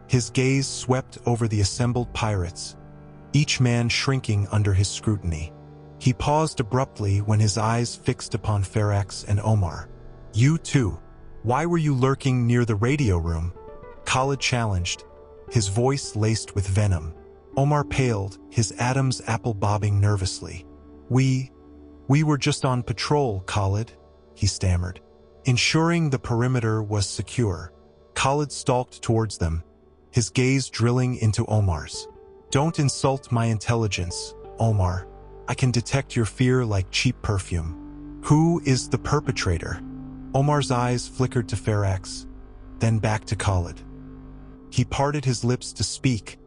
His gaze swept over the assembled pirates, each man shrinking under his scrutiny. He paused abruptly when his eyes fixed upon Faarax and Omar. "You too. Why were you lurking near the radio room?" Khaalid challenged, his voice laced with venom. Omar paled, his Adam's apple bobbing nervously. We were just on patrol, Khaalid," he stammered. Ensuring the perimeter was secure, Khaalid stalked towards them, his gaze drilling into Omar's. "Don't insult my intelligence, Omar. I can detect your fear like cheap perfume. Who is the perpetrator?" Omar's eyes flickered to Faarax, then back to Khaalid. He parted his lips to speak,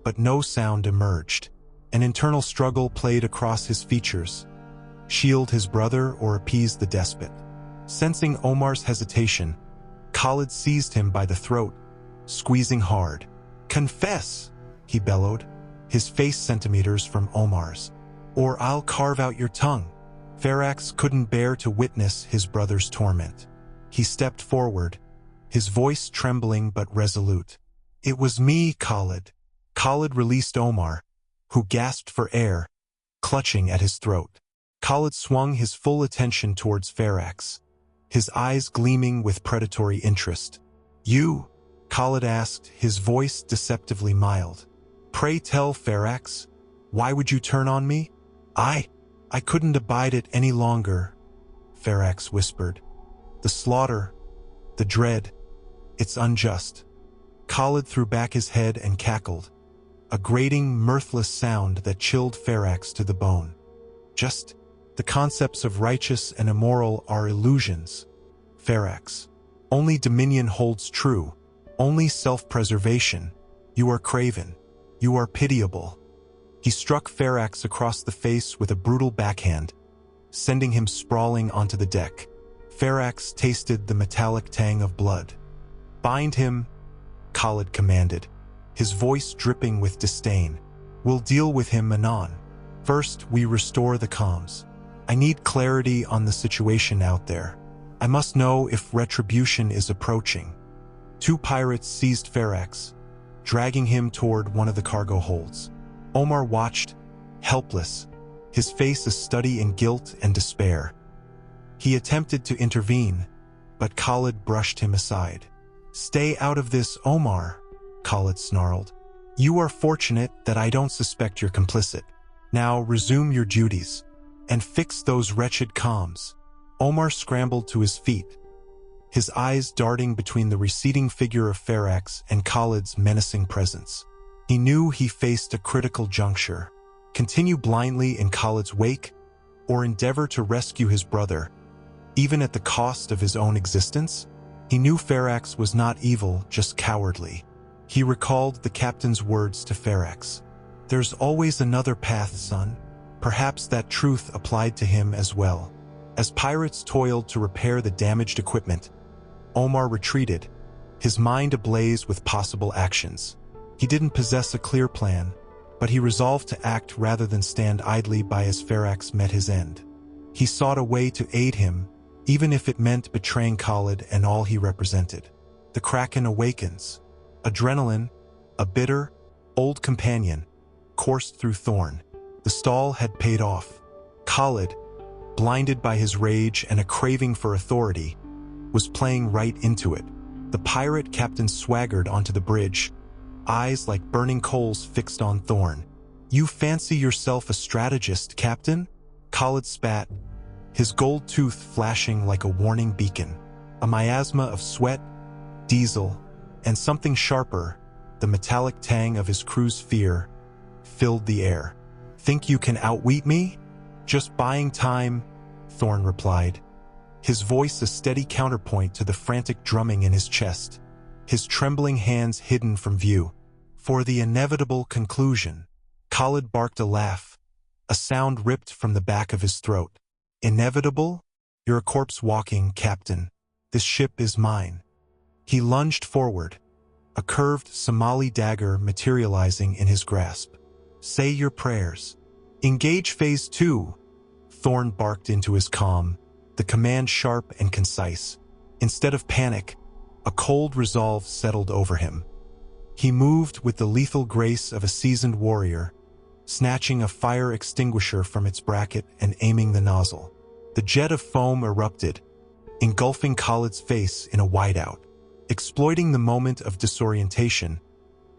but no sound emerged. An internal struggle played across his features. Shield his brother or appease the despot? Sensing Omar's hesitation, Khaalid seized him by the throat, squeezing hard. "Confess," he bellowed, his face centimeters from Omar's, "or I'll carve out your tongue." Faarax couldn't bear to witness his brother's torment. He stepped forward, his voice trembling but resolute. "It was me, Khaalid." Khaalid released Omar, who gasped for air, clutching at his throat. Khaalid swung his full attention towards Faarax, his eyes gleaming with predatory interest. "You?" Khaalid asked, his voice deceptively mild. "Pray tell, Faarax, why would you turn on me?" I couldn't abide it any longer," Faarax whispered. "The slaughter, the dread, it's unjust." Khaalid threw back his head and cackled, a grating, mirthless sound that chilled Faarax to the bone. The concepts of righteous and immoral are illusions. Faarax. Only dominion holds true. Only self-preservation. You are craven. You are pitiable. He struck Faarax across the face with a brutal backhand, sending him sprawling onto the deck. Faarax tasted the metallic tang of blood. Bind him, Khaalid commanded, his voice dripping with disdain. We'll deal with him anon. First, we restore the comms. I need clarity on the situation out there. I must know if retribution is approaching. 2 pirates seized Faarax, dragging him toward one of the cargo holds. Omar watched, helpless, his face a study in guilt and despair. He attempted to intervene, but Khaalid brushed him aside. Stay out of this, Omar, Khaalid snarled. You are fortunate that I don't suspect you're complicit. Now resume your duties, and fix those wretched comms. Omar scrambled to his feet, his eyes darting between the receding figure of Faarax and Khaalid's menacing presence. He knew he faced a critical juncture. Continue blindly in Khaalid's wake, or endeavor to rescue his brother, even at the cost of his own existence? He knew Faarax was not evil, just cowardly. He recalled the captain's words to Faarax. There's always another path, son. Perhaps that truth applied to him as well. As pirates toiled to repair the damaged equipment, Omar retreated, his mind ablaze with possible actions. He didn't possess a clear plan, but he resolved to act rather than stand idly by as Faarax met his end. He sought a way to aid him, even if it meant betraying Khaalid and all he represented. The Kraken awakens. Adrenaline, a bitter, old companion, coursed through Thorne. The stall had paid off. Khaalid, blinded by his rage and a craving for authority, was playing right into it. The pirate captain swaggered onto the bridge, eyes like burning coals fixed on Thorne. You fancy yourself a strategist, Captain? Khaalid spat, his gold tooth flashing like a warning beacon. A miasma of sweat, diesel, and something sharper, the metallic tang of his crew's fear, filled the air. Think you can outwit me? Just buying time, Thorne replied, his voice a steady counterpoint to the frantic drumming in his chest, his trembling hands hidden from view. For the inevitable conclusion, Khaalid barked a laugh, a sound ripped from the back of his throat. Inevitable? You're a corpse walking, Captain. This ship is mine. He lunged forward, a curved Somali dagger materializing in his grasp. Say your prayers. Engage Phase 2, Thorne barked into his calm, the command sharp and concise. Instead of panic, a cold resolve settled over him. He moved with the lethal grace of a seasoned warrior, snatching a fire extinguisher from its bracket and aiming the nozzle. The jet of foam erupted, engulfing Khaalid's face in a whiteout. Exploiting the moment of disorientation,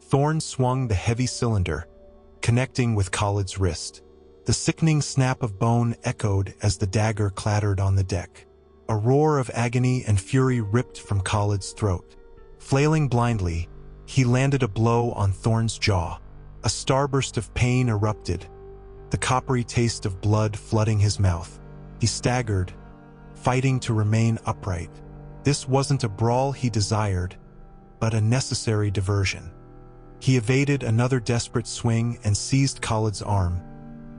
Thorne swung the heavy cylinder, connecting with Khaalid's wrist. The sickening snap of bone echoed as the dagger clattered on the deck. A roar of agony and fury ripped from Khaalid's throat. Flailing blindly, he landed a blow on Thorne's jaw. A starburst of pain erupted, the coppery taste of blood flooding his mouth. He staggered, fighting to remain upright. This wasn't a brawl he desired, but a necessary diversion. He evaded another desperate swing and seized Khaalid's arm,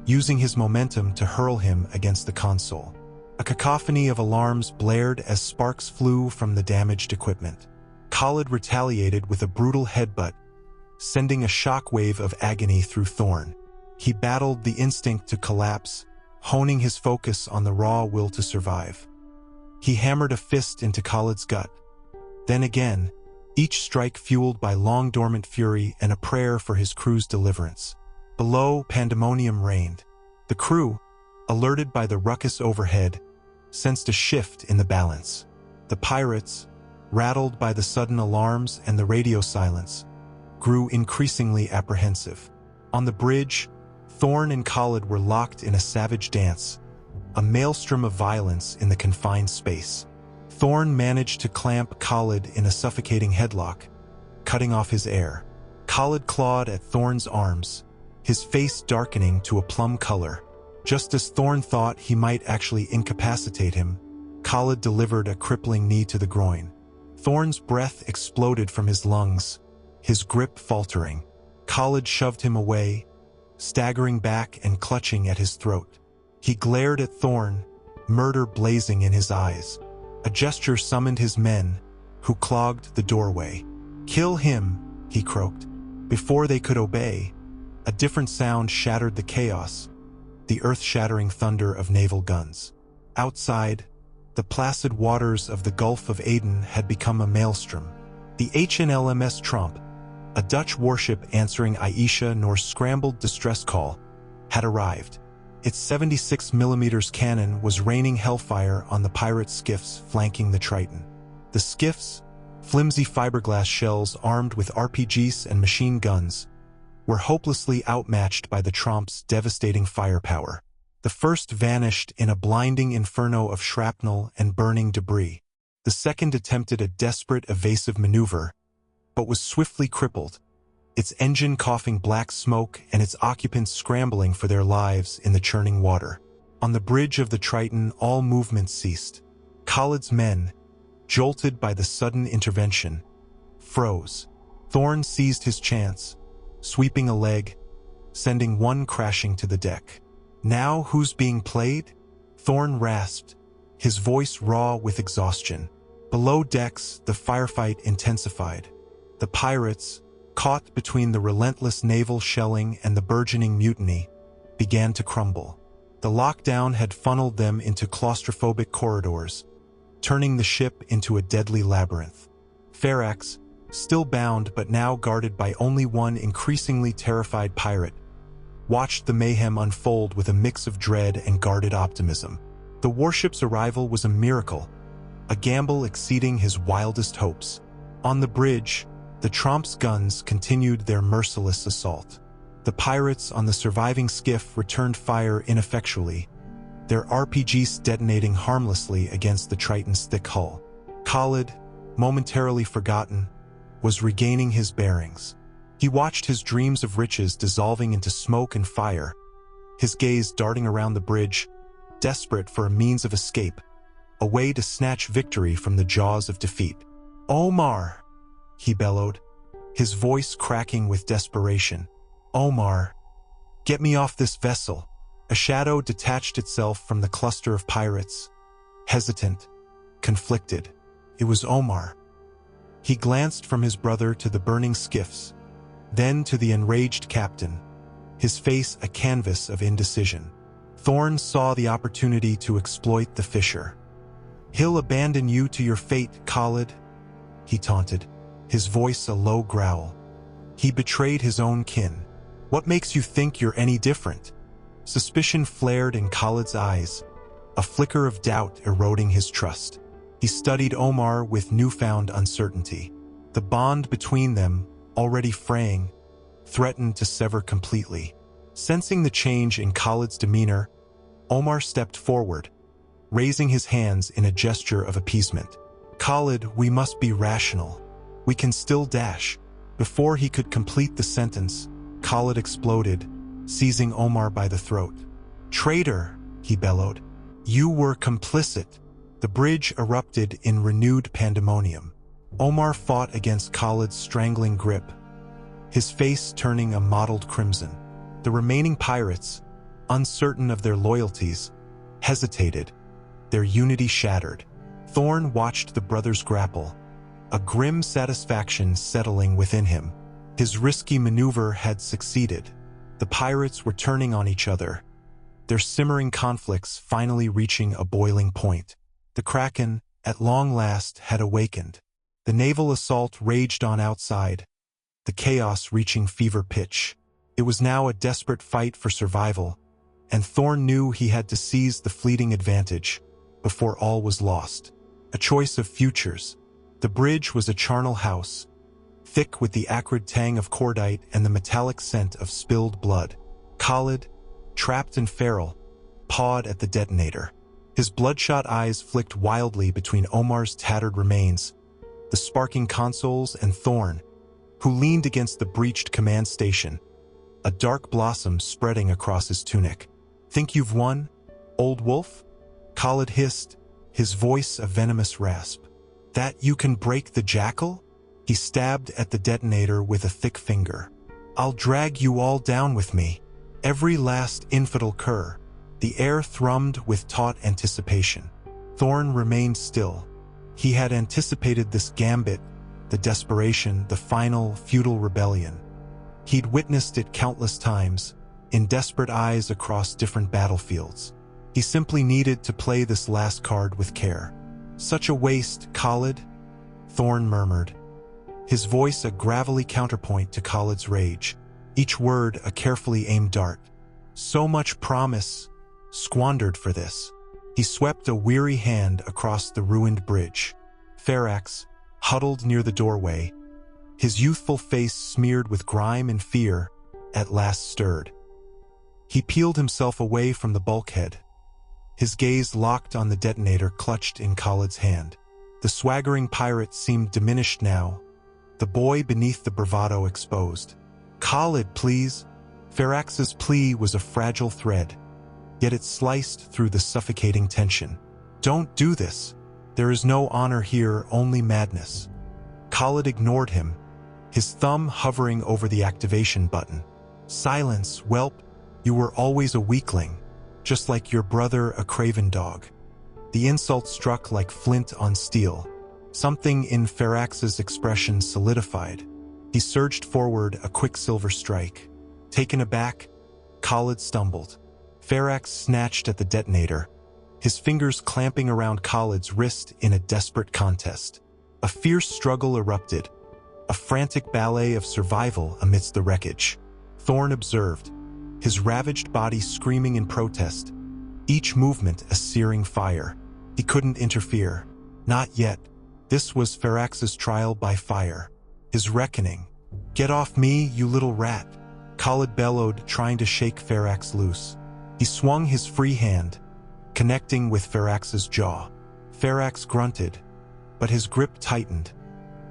using his momentum to hurl him against the console. A cacophony of alarms blared as sparks flew from the damaged equipment. Khaalid retaliated with a brutal headbutt, sending a shockwave of agony through Thorne. He battled the instinct to collapse, honing his focus on the raw will to survive. He hammered a fist into Khaalid's gut. Then again, each strike fueled by long-dormant fury and a prayer for his crew's deliverance. Below, pandemonium reigned. The crew, alerted by the ruckus overhead, sensed a shift in the balance. The pirates, rattled by the sudden alarms and the radio silence, grew increasingly apprehensive. On the bridge, Thorne and Khaalid were locked in a savage dance, a maelstrom of violence in the confined space. Thorne managed to clamp Khaalid in a suffocating headlock, cutting off his air. Khaalid clawed at Thorne's arms, his face darkening to a plum color. Just as Thorne thought he might actually incapacitate him, Khaalid delivered a crippling knee to the groin. Thorne's breath exploded from his lungs, his grip faltering. Khaalid shoved him away, staggering back and clutching at his throat. He glared at Thorne, murder blazing in his eyes. A gesture summoned his men, who clogged the doorway. "Kill him," he croaked. Before they could obey, a different sound shattered the chaos, the earth-shattering thunder of naval guns. Outside, the placid waters of the Gulf of Aden had become a maelstrom. The MV Triton, a Dutch warship answering Aisha Noor's scrambled distress call, had arrived. Its 76mm cannon was raining hellfire on the pirate skiffs flanking the Triton. The skiffs, flimsy fiberglass shells armed with RPGs and machine guns, were hopelessly outmatched by the Triton's devastating firepower. The first vanished in a blinding inferno of shrapnel and burning debris. The second attempted a desperate evasive maneuver, but was swiftly crippled, its engine coughing black smoke and its occupants scrambling for their lives in the churning water. On the bridge of the Triton, all movement ceased. Khaalid's men, jolted by the sudden intervention, froze. Thorne seized his chance, sweeping a leg, sending one crashing to the deck. "Now who's being played?" Thorne rasped, his voice raw with exhaustion. Below decks, the firefight intensified. The pirates, caught between the relentless naval shelling and the burgeoning mutiny, began to crumble. The lockdown had funneled them into claustrophobic corridors, turning the ship into a deadly labyrinth. Faarax, still bound but now guarded by only one increasingly terrified pirate, watched the mayhem unfold with a mix of dread and guarded optimism. The warship's arrival was a miracle, a gamble exceeding his wildest hopes. On the bridge, the Triton's guns continued their merciless assault. The pirates on the surviving skiff returned fire ineffectually, their RPGs detonating harmlessly against the Triton's thick hull. Khaalid, momentarily forgotten, was regaining his bearings. He watched his dreams of riches dissolving into smoke and fire, his gaze darting around the bridge, desperate for a means of escape, a way to snatch victory from the jaws of defeat. "Omar!" he bellowed, his voice cracking with desperation. "Omar, get me off this vessel." A shadow detached itself from the cluster of pirates, hesitant, conflicted. It was Omar. He glanced from his brother to the burning skiffs, then to the enraged captain, his face a canvas of indecision. Thorne saw the opportunity to exploit the fisher. "He'll abandon you to your fate, Khaalid," he taunted, his voice a low growl. He betrayed his own kin. "What makes you think you're any different?" Suspicion flared in Khaalid's eyes, a flicker of doubt eroding his trust. He studied Omar with newfound uncertainty. The bond between them, already fraying, threatened to sever completely. Sensing the change in Khaalid's demeanor, Omar stepped forward, raising his hands in a gesture of appeasement. "Khaalid, we must be rational. We can still dash." Before he could complete the sentence, Khaalid exploded, seizing Omar by the throat. "Traitor!" he bellowed. "You were complicit." The bridge erupted in renewed pandemonium. Omar fought against Khaalid's strangling grip, his face turning a mottled crimson. The remaining pirates, uncertain of their loyalties, hesitated, their unity shattered. Thorne watched the brothers grapple, a grim satisfaction settling within him. His risky maneuver had succeeded. The pirates were turning on each other, their simmering conflicts finally reaching a boiling point. The Kraken, at long last, had awakened. The naval assault raged on outside, the chaos reaching fever pitch. It was now a desperate fight for survival, and Thorne knew he had to seize the fleeting advantage before all was lost. A choice of futures. The bridge was a charnel house, thick with the acrid tang of cordite and the metallic scent of spilled blood. Khaalid, trapped and feral, pawed at the detonator. His bloodshot eyes flicked wildly between Omar's tattered remains, the sparking consoles, and Thorne, who leaned against the breached command station, a dark blossom spreading across his tunic. Think you've won, old wolf? Khaalid hissed, his voice a venomous rasp. That you can break the jackal? He stabbed at the detonator with a thick finger. I'll drag you all down with me. Every last infidel cur. The air thrummed with taut anticipation. Thorne remained still. He had anticipated this gambit, the desperation, the final, futile rebellion. He'd witnessed it countless times, in desperate eyes across different battlefields. He simply needed to play this last card with care. Such a waste, Khaalid, Thorne murmured, his voice a gravelly counterpoint to Khaalid's rage, each word a carefully aimed dart. So much promise, squandered for this. He swept a weary hand across the ruined bridge. Faarax, huddled near the doorway, his youthful face smeared with grime and fear, at last stirred. He peeled himself away from the bulkhead, his gaze locked on the detonator clutched in Khaalid's hand. The swaggering pirate seemed diminished now, the boy beneath the bravado exposed. Khaalid, please. Faarax's plea was a fragile thread, yet it sliced through the suffocating tension. Don't do this. There is no honor here, only madness. Khaalid ignored him, his thumb hovering over the activation button. Silence, whelp. You were always a weakling, just like your brother, a craven dog. The insult struck like flint on steel. Something in Faarax's expression solidified. He surged forward, a quicksilver strike. Taken aback, Khaalid stumbled. Faarax snatched at the detonator, his fingers clamping around Khaalid's wrist in a desperate contest. A fierce struggle erupted, a frantic ballet of survival amidst the wreckage. Thorne observed, his ravaged body screaming in protest, each movement a searing fire. He couldn't interfere. Not yet. This was Faarax's trial by fire, his reckoning. Get off me, you little rat, Khaalid bellowed, trying to shake Faarax loose. He swung his free hand, connecting with Faarax's jaw. Faarax grunted, but his grip tightened,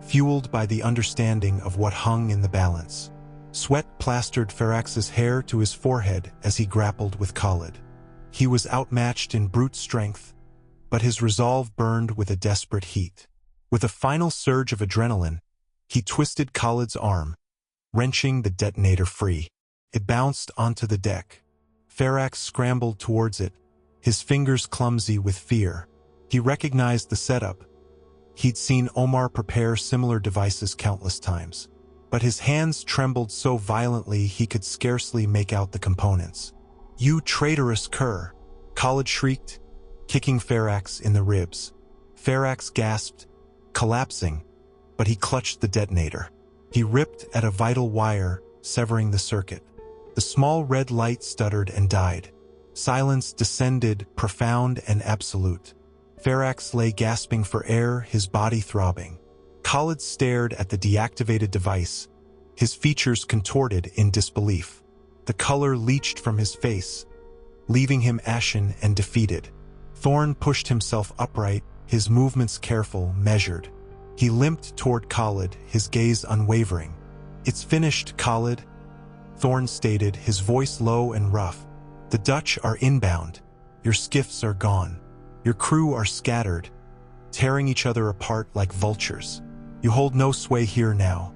fueled by the understanding of what hung in the balance. Sweat plastered Faarax's hair to his forehead as he grappled with Khaalid. He was outmatched in brute strength, but his resolve burned with a desperate heat. With a final surge of adrenaline, he twisted Khaalid's arm, wrenching the detonator free. It bounced onto the deck. Faarax scrambled towards it, his fingers clumsy with fear. He recognized the setup. He'd seen Omar prepare similar devices countless times, but his hands trembled so violently he could scarcely make out the components. You traitorous cur, Khaalid shrieked, kicking Faarax in the ribs. Faarax gasped, collapsing, but he clutched the detonator. He ripped at a vital wire, severing the circuit. The small red light stuttered and died. Silence descended, profound and absolute. Faarax lay gasping for air, his body throbbing. Khaalid stared at the deactivated device, his features contorted in disbelief. The color leached from his face, leaving him ashen and defeated. Thorne pushed himself upright, his movements careful, measured. He limped toward Khaalid, his gaze unwavering. It's finished, Khaalid, Thorne stated, his voice low and rough. The Dutch are inbound. Your skiffs are gone. Your crew are scattered, tearing each other apart like vultures. You hold no sway here now.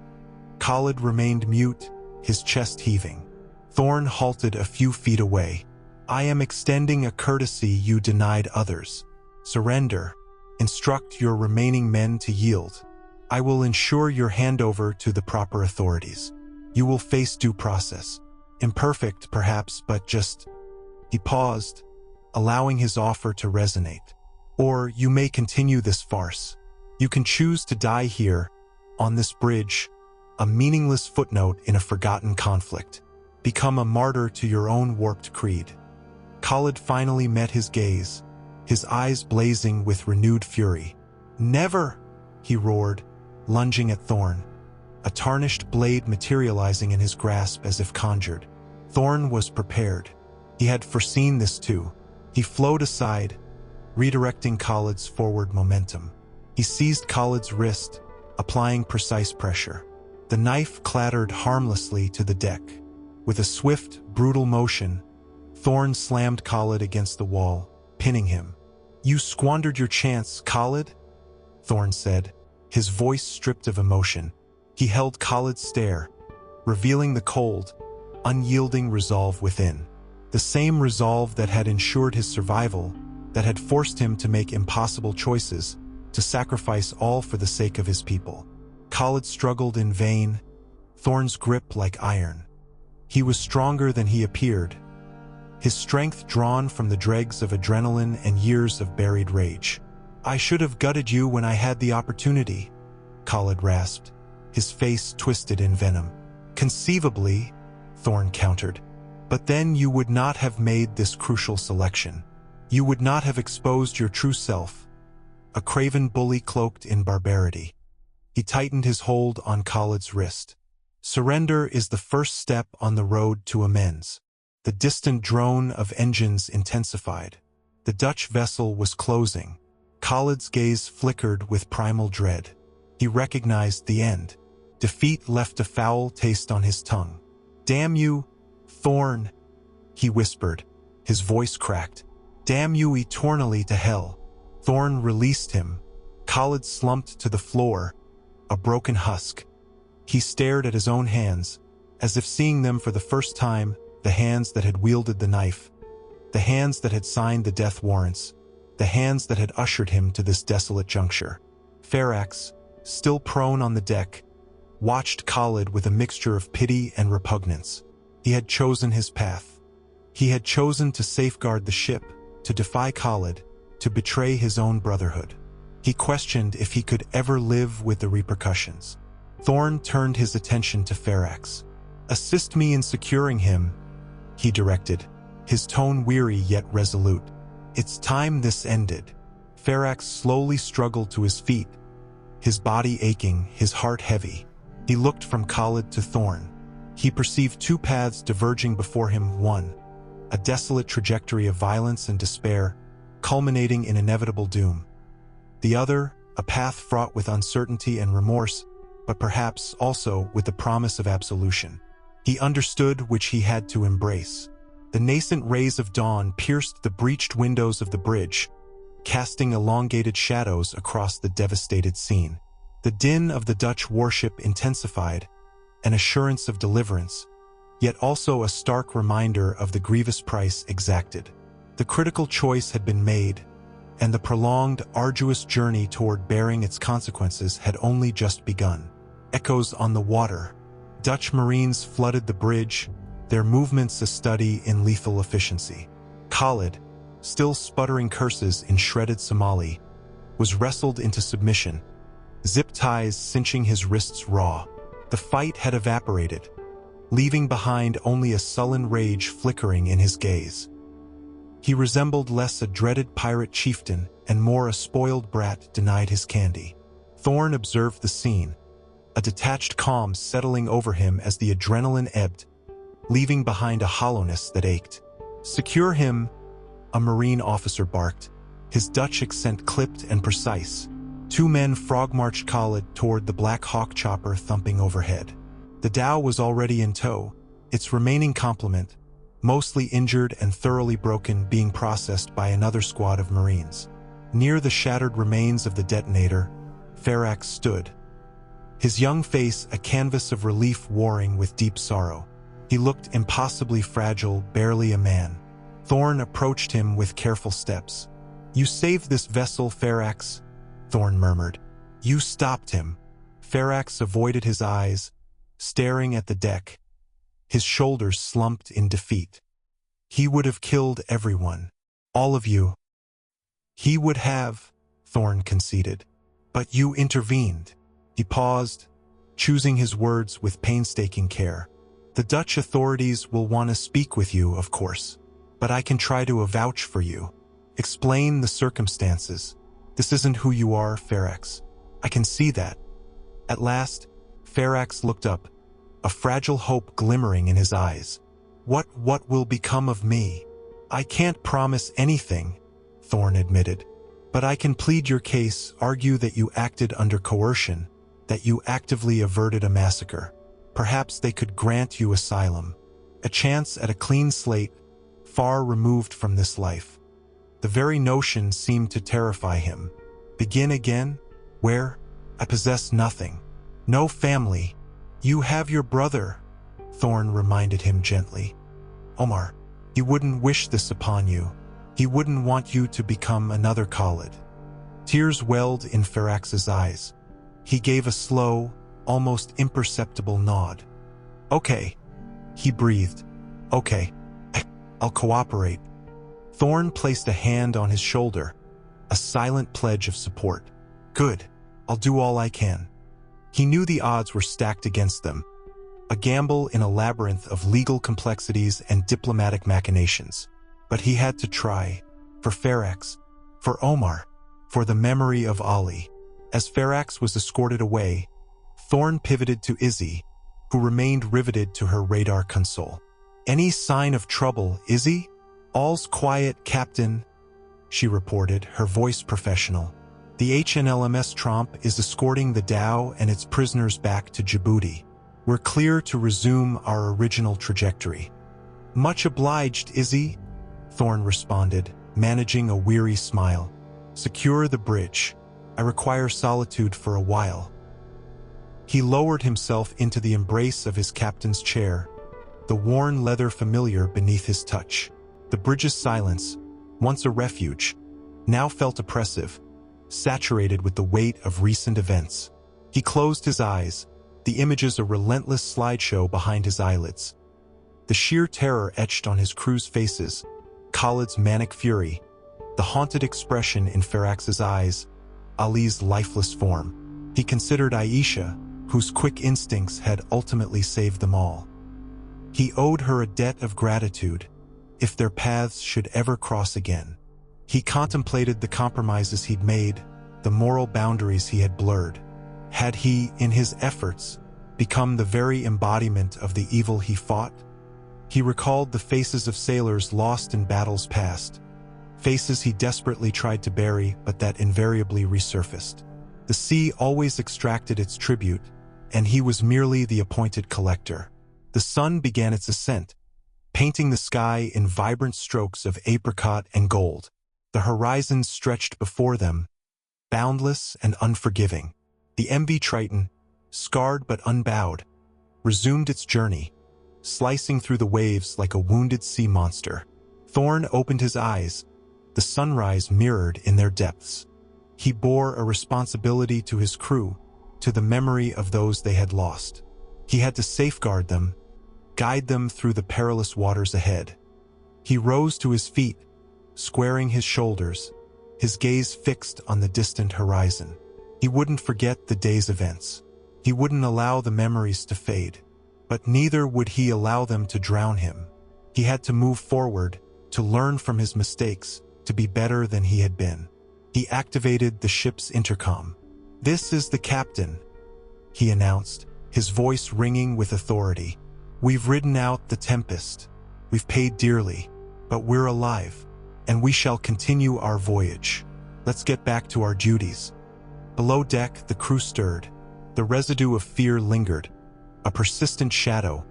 Khaalid remained mute, his chest heaving. Thorne halted a few feet away. I am extending a courtesy you denied others. Surrender. Instruct your remaining men to yield. I will ensure your handover to the proper authorities. You will face due process. Imperfect, perhaps, but just... He paused, allowing his offer to resonate. Or you may continue this farce. You can choose to die here, on this bridge, a meaningless footnote in a forgotten conflict. Become a martyr to your own warped creed. Khaalid finally met his gaze, his eyes blazing with renewed fury. Never, he roared, lunging at Thorne, a tarnished blade materializing in his grasp as if conjured. Thorne was prepared. He had foreseen this too. He flowed aside, redirecting Khaalid's forward momentum. He seized Khaalid's wrist, applying precise pressure. The knife clattered harmlessly to the deck. With a swift, brutal motion, Thorne slammed Khaalid against the wall, pinning him. "You squandered your chance, Khaalid," Thorne said, his voice stripped of emotion. He held Khaalid's stare, revealing the cold, unyielding resolve within. The same resolve that had ensured his survival, that had forced him to make impossible choices, to sacrifice all for the sake of his people. Khaalid struggled in vain, Thorne's grip like iron. He was stronger than he appeared, his strength drawn from the dregs of adrenaline and years of buried rage. "I should have gutted you when I had the opportunity," Khaalid rasped, his face twisted in venom. "Conceivably," Thorne countered, "but then you would not have made this crucial selection. You would not have exposed your true self, a craven bully cloaked in barbarity." He tightened his hold on Khaalid's wrist. "Surrender is the first step on the road to amends." The distant drone of engines intensified. The Dutch vessel was closing. Khaalid's gaze flickered with primal dread. He recognized the end. Defeat left a foul taste on his tongue. "Damn you, Thorne," he whispered, his voice cracked. "Damn you eternally to hell." Thorne released him. Khaalid slumped to the floor, a broken husk. He stared at his own hands, as if seeing them for the first time, the hands that had wielded the knife, the hands that had signed the death warrants, the hands that had ushered him to this desolate juncture. Faarax, still prone on the deck, watched Khaalid with a mixture of pity and repugnance. He had chosen his path. He had chosen to safeguard the ship, to defy Khaalid, to betray his own brotherhood. He questioned if he could ever live with the repercussions. Thorne turned his attention to Faarax. "Assist me in securing him," he directed, his tone weary yet resolute. "It's time this ended." Faarax slowly struggled to his feet, his body aching, his heart heavy. He looked from Khaalid to Thorne. He perceived two paths diverging before him, one, a desolate trajectory of violence and despair, culminating in inevitable doom. The other, a path fraught with uncertainty and remorse, but perhaps also with the promise of absolution. He understood which he had to embrace. The nascent rays of dawn pierced the breached windows of the bridge, casting elongated shadows across the devastated scene. The din of the Dutch warship intensified, an assurance of deliverance, yet also a stark reminder of the grievous price exacted. The critical choice had been made, and the prolonged, arduous journey toward bearing its consequences had only just begun. Echoes on the water. Dutch Marines flooded the bridge, their movements a study in lethal efficiency. Khaalid, still sputtering curses in shredded Somali, was wrestled into submission, zip ties cinching his wrists raw. The fight had evaporated, leaving behind only a sullen rage flickering in his gaze. He resembled less a dreaded pirate chieftain and more a spoiled brat denied his candy. Thorne observed the scene, a detached calm settling over him as the adrenaline ebbed, leaving behind a hollowness that ached. "Secure him," a Marine officer barked, his Dutch accent clipped and precise. Two men frog-marched Khaalid toward the Black Hawk chopper thumping overhead. The dhow was already in tow, its remaining complement, mostly injured and thoroughly broken, being processed by another squad of Marines. Near the shattered remains of the detonator, Faarax stood, his young face a canvas of relief warring with deep sorrow. He looked impossibly fragile, barely a man. Thorne approached him with careful steps. "You saved this vessel, Faarax," Thorne murmured. "You stopped him." Faarax avoided his eyes, staring at the deck, his shoulders slumped in defeat. "He would have killed everyone. All of you." "He would have," Thorne conceded. "But you intervened." He paused, choosing his words with painstaking care. "The Dutch authorities will want to speak with you, of course. But I can try to vouch for you. Explain the circumstances. This isn't who you are, Faarax. I can see that." At last, Faarax looked up, a fragile hope glimmering in his eyes. What will become of me?" "I can't promise anything," Thorne admitted. "But I can plead your case, argue that you acted under coercion, that you actively averted a massacre. Perhaps they could grant you asylum. A chance at a clean slate, far removed from this life. The very notion seemed to terrify him. Begin again? Where? I possess nothing. No family. You have your brother, Thorne reminded him gently. Omar, he wouldn't wish this upon you. He wouldn't want you to become another Khaalid. Tears welled in Faarax's eyes. He gave a slow, almost imperceptible nod. Okay, he breathed. Okay, I'll cooperate. Thorne placed a hand on his shoulder, a silent pledge of support. Good, I'll do all I can. He knew the odds were stacked against them, a gamble in a labyrinth of legal complexities and diplomatic machinations. But he had to try, for Faarax, for Omar, for the memory of Ali. As Faarax was escorted away, Thorne pivoted to Izzy, who remained riveted to her radar console. Any sign of trouble, Izzy? All's quiet, Captain, she reported, her voice professional. The HNLMS Tromp is escorting the Dow and its prisoners back to Djibouti. We're clear to resume our original trajectory. Much obliged, Izzy, Thorne responded, managing a weary smile. Secure the bridge. I require solitude for a while. He lowered himself into the embrace of his captain's chair, the worn leather familiar beneath his touch. The bridge's silence, once a refuge, now felt oppressive, saturated with the weight of recent events. He closed his eyes, the images a relentless slideshow behind his eyelids. The sheer terror etched on his crew's faces, Khaalid's manic fury, the haunted expression in Faarax's eyes, Ali's lifeless form. He considered Aisha, whose quick instincts had ultimately saved them all. He owed her a debt of gratitude, if their paths should ever cross again. He contemplated the compromises he'd made, the moral boundaries he had blurred. Had he, in his efforts, become the very embodiment of the evil he fought? He recalled the faces of sailors lost in battles past, faces he desperately tried to bury but that invariably resurfaced. The sea always extracted its tribute, and he was merely the appointed collector. The sun began its ascent, painting the sky in vibrant strokes of apricot and gold. The horizon stretched before them, boundless and unforgiving. The MV Triton, scarred but unbowed, resumed its journey, slicing through the waves like a wounded sea monster. Thorne opened his eyes, the sunrise mirrored in their depths. He bore a responsibility to his crew, to the memory of those they had lost. He had to safeguard them, guide them through the perilous waters ahead. He rose to his feet, squaring his shoulders, his gaze fixed on the distant horizon. He wouldn't forget the day's events. He wouldn't allow the memories to fade, but neither would he allow them to drown him. He had to move forward, to learn from his mistakes, to be better than he had been. He activated the ship's intercom. "This is the captain," he announced, his voice ringing with authority. "We've ridden out the tempest. We've paid dearly, but we're alive, and we shall continue our voyage. Let's get back to our duties." Below deck, the crew stirred. The residue of fear lingered, a persistent shadow,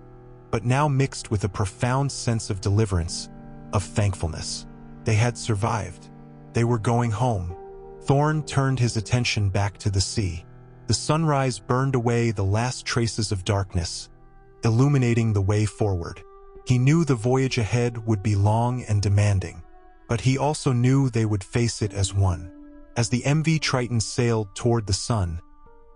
but now mixed with a profound sense of deliverance, of thankfulness. They had survived. They were going home. Thorne turned his attention back to the sea. The sunrise burned away the last traces of darkness, illuminating the way forward. He knew the voyage ahead would be long and demanding, but he also knew they would face it as one. As the MV Triton sailed toward the sun,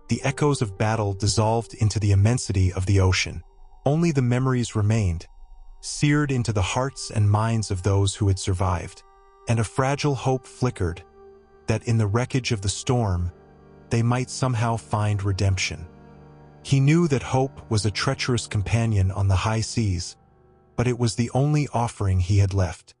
the echoes of battle dissolved into the immensity of the ocean. Only the memories remained, seared into the hearts and minds of those who had survived, and a fragile hope flickered that in the wreckage of the storm, they might somehow find redemption. He knew that hope was a treacherous companion on the high seas, but it was the only offering he had left.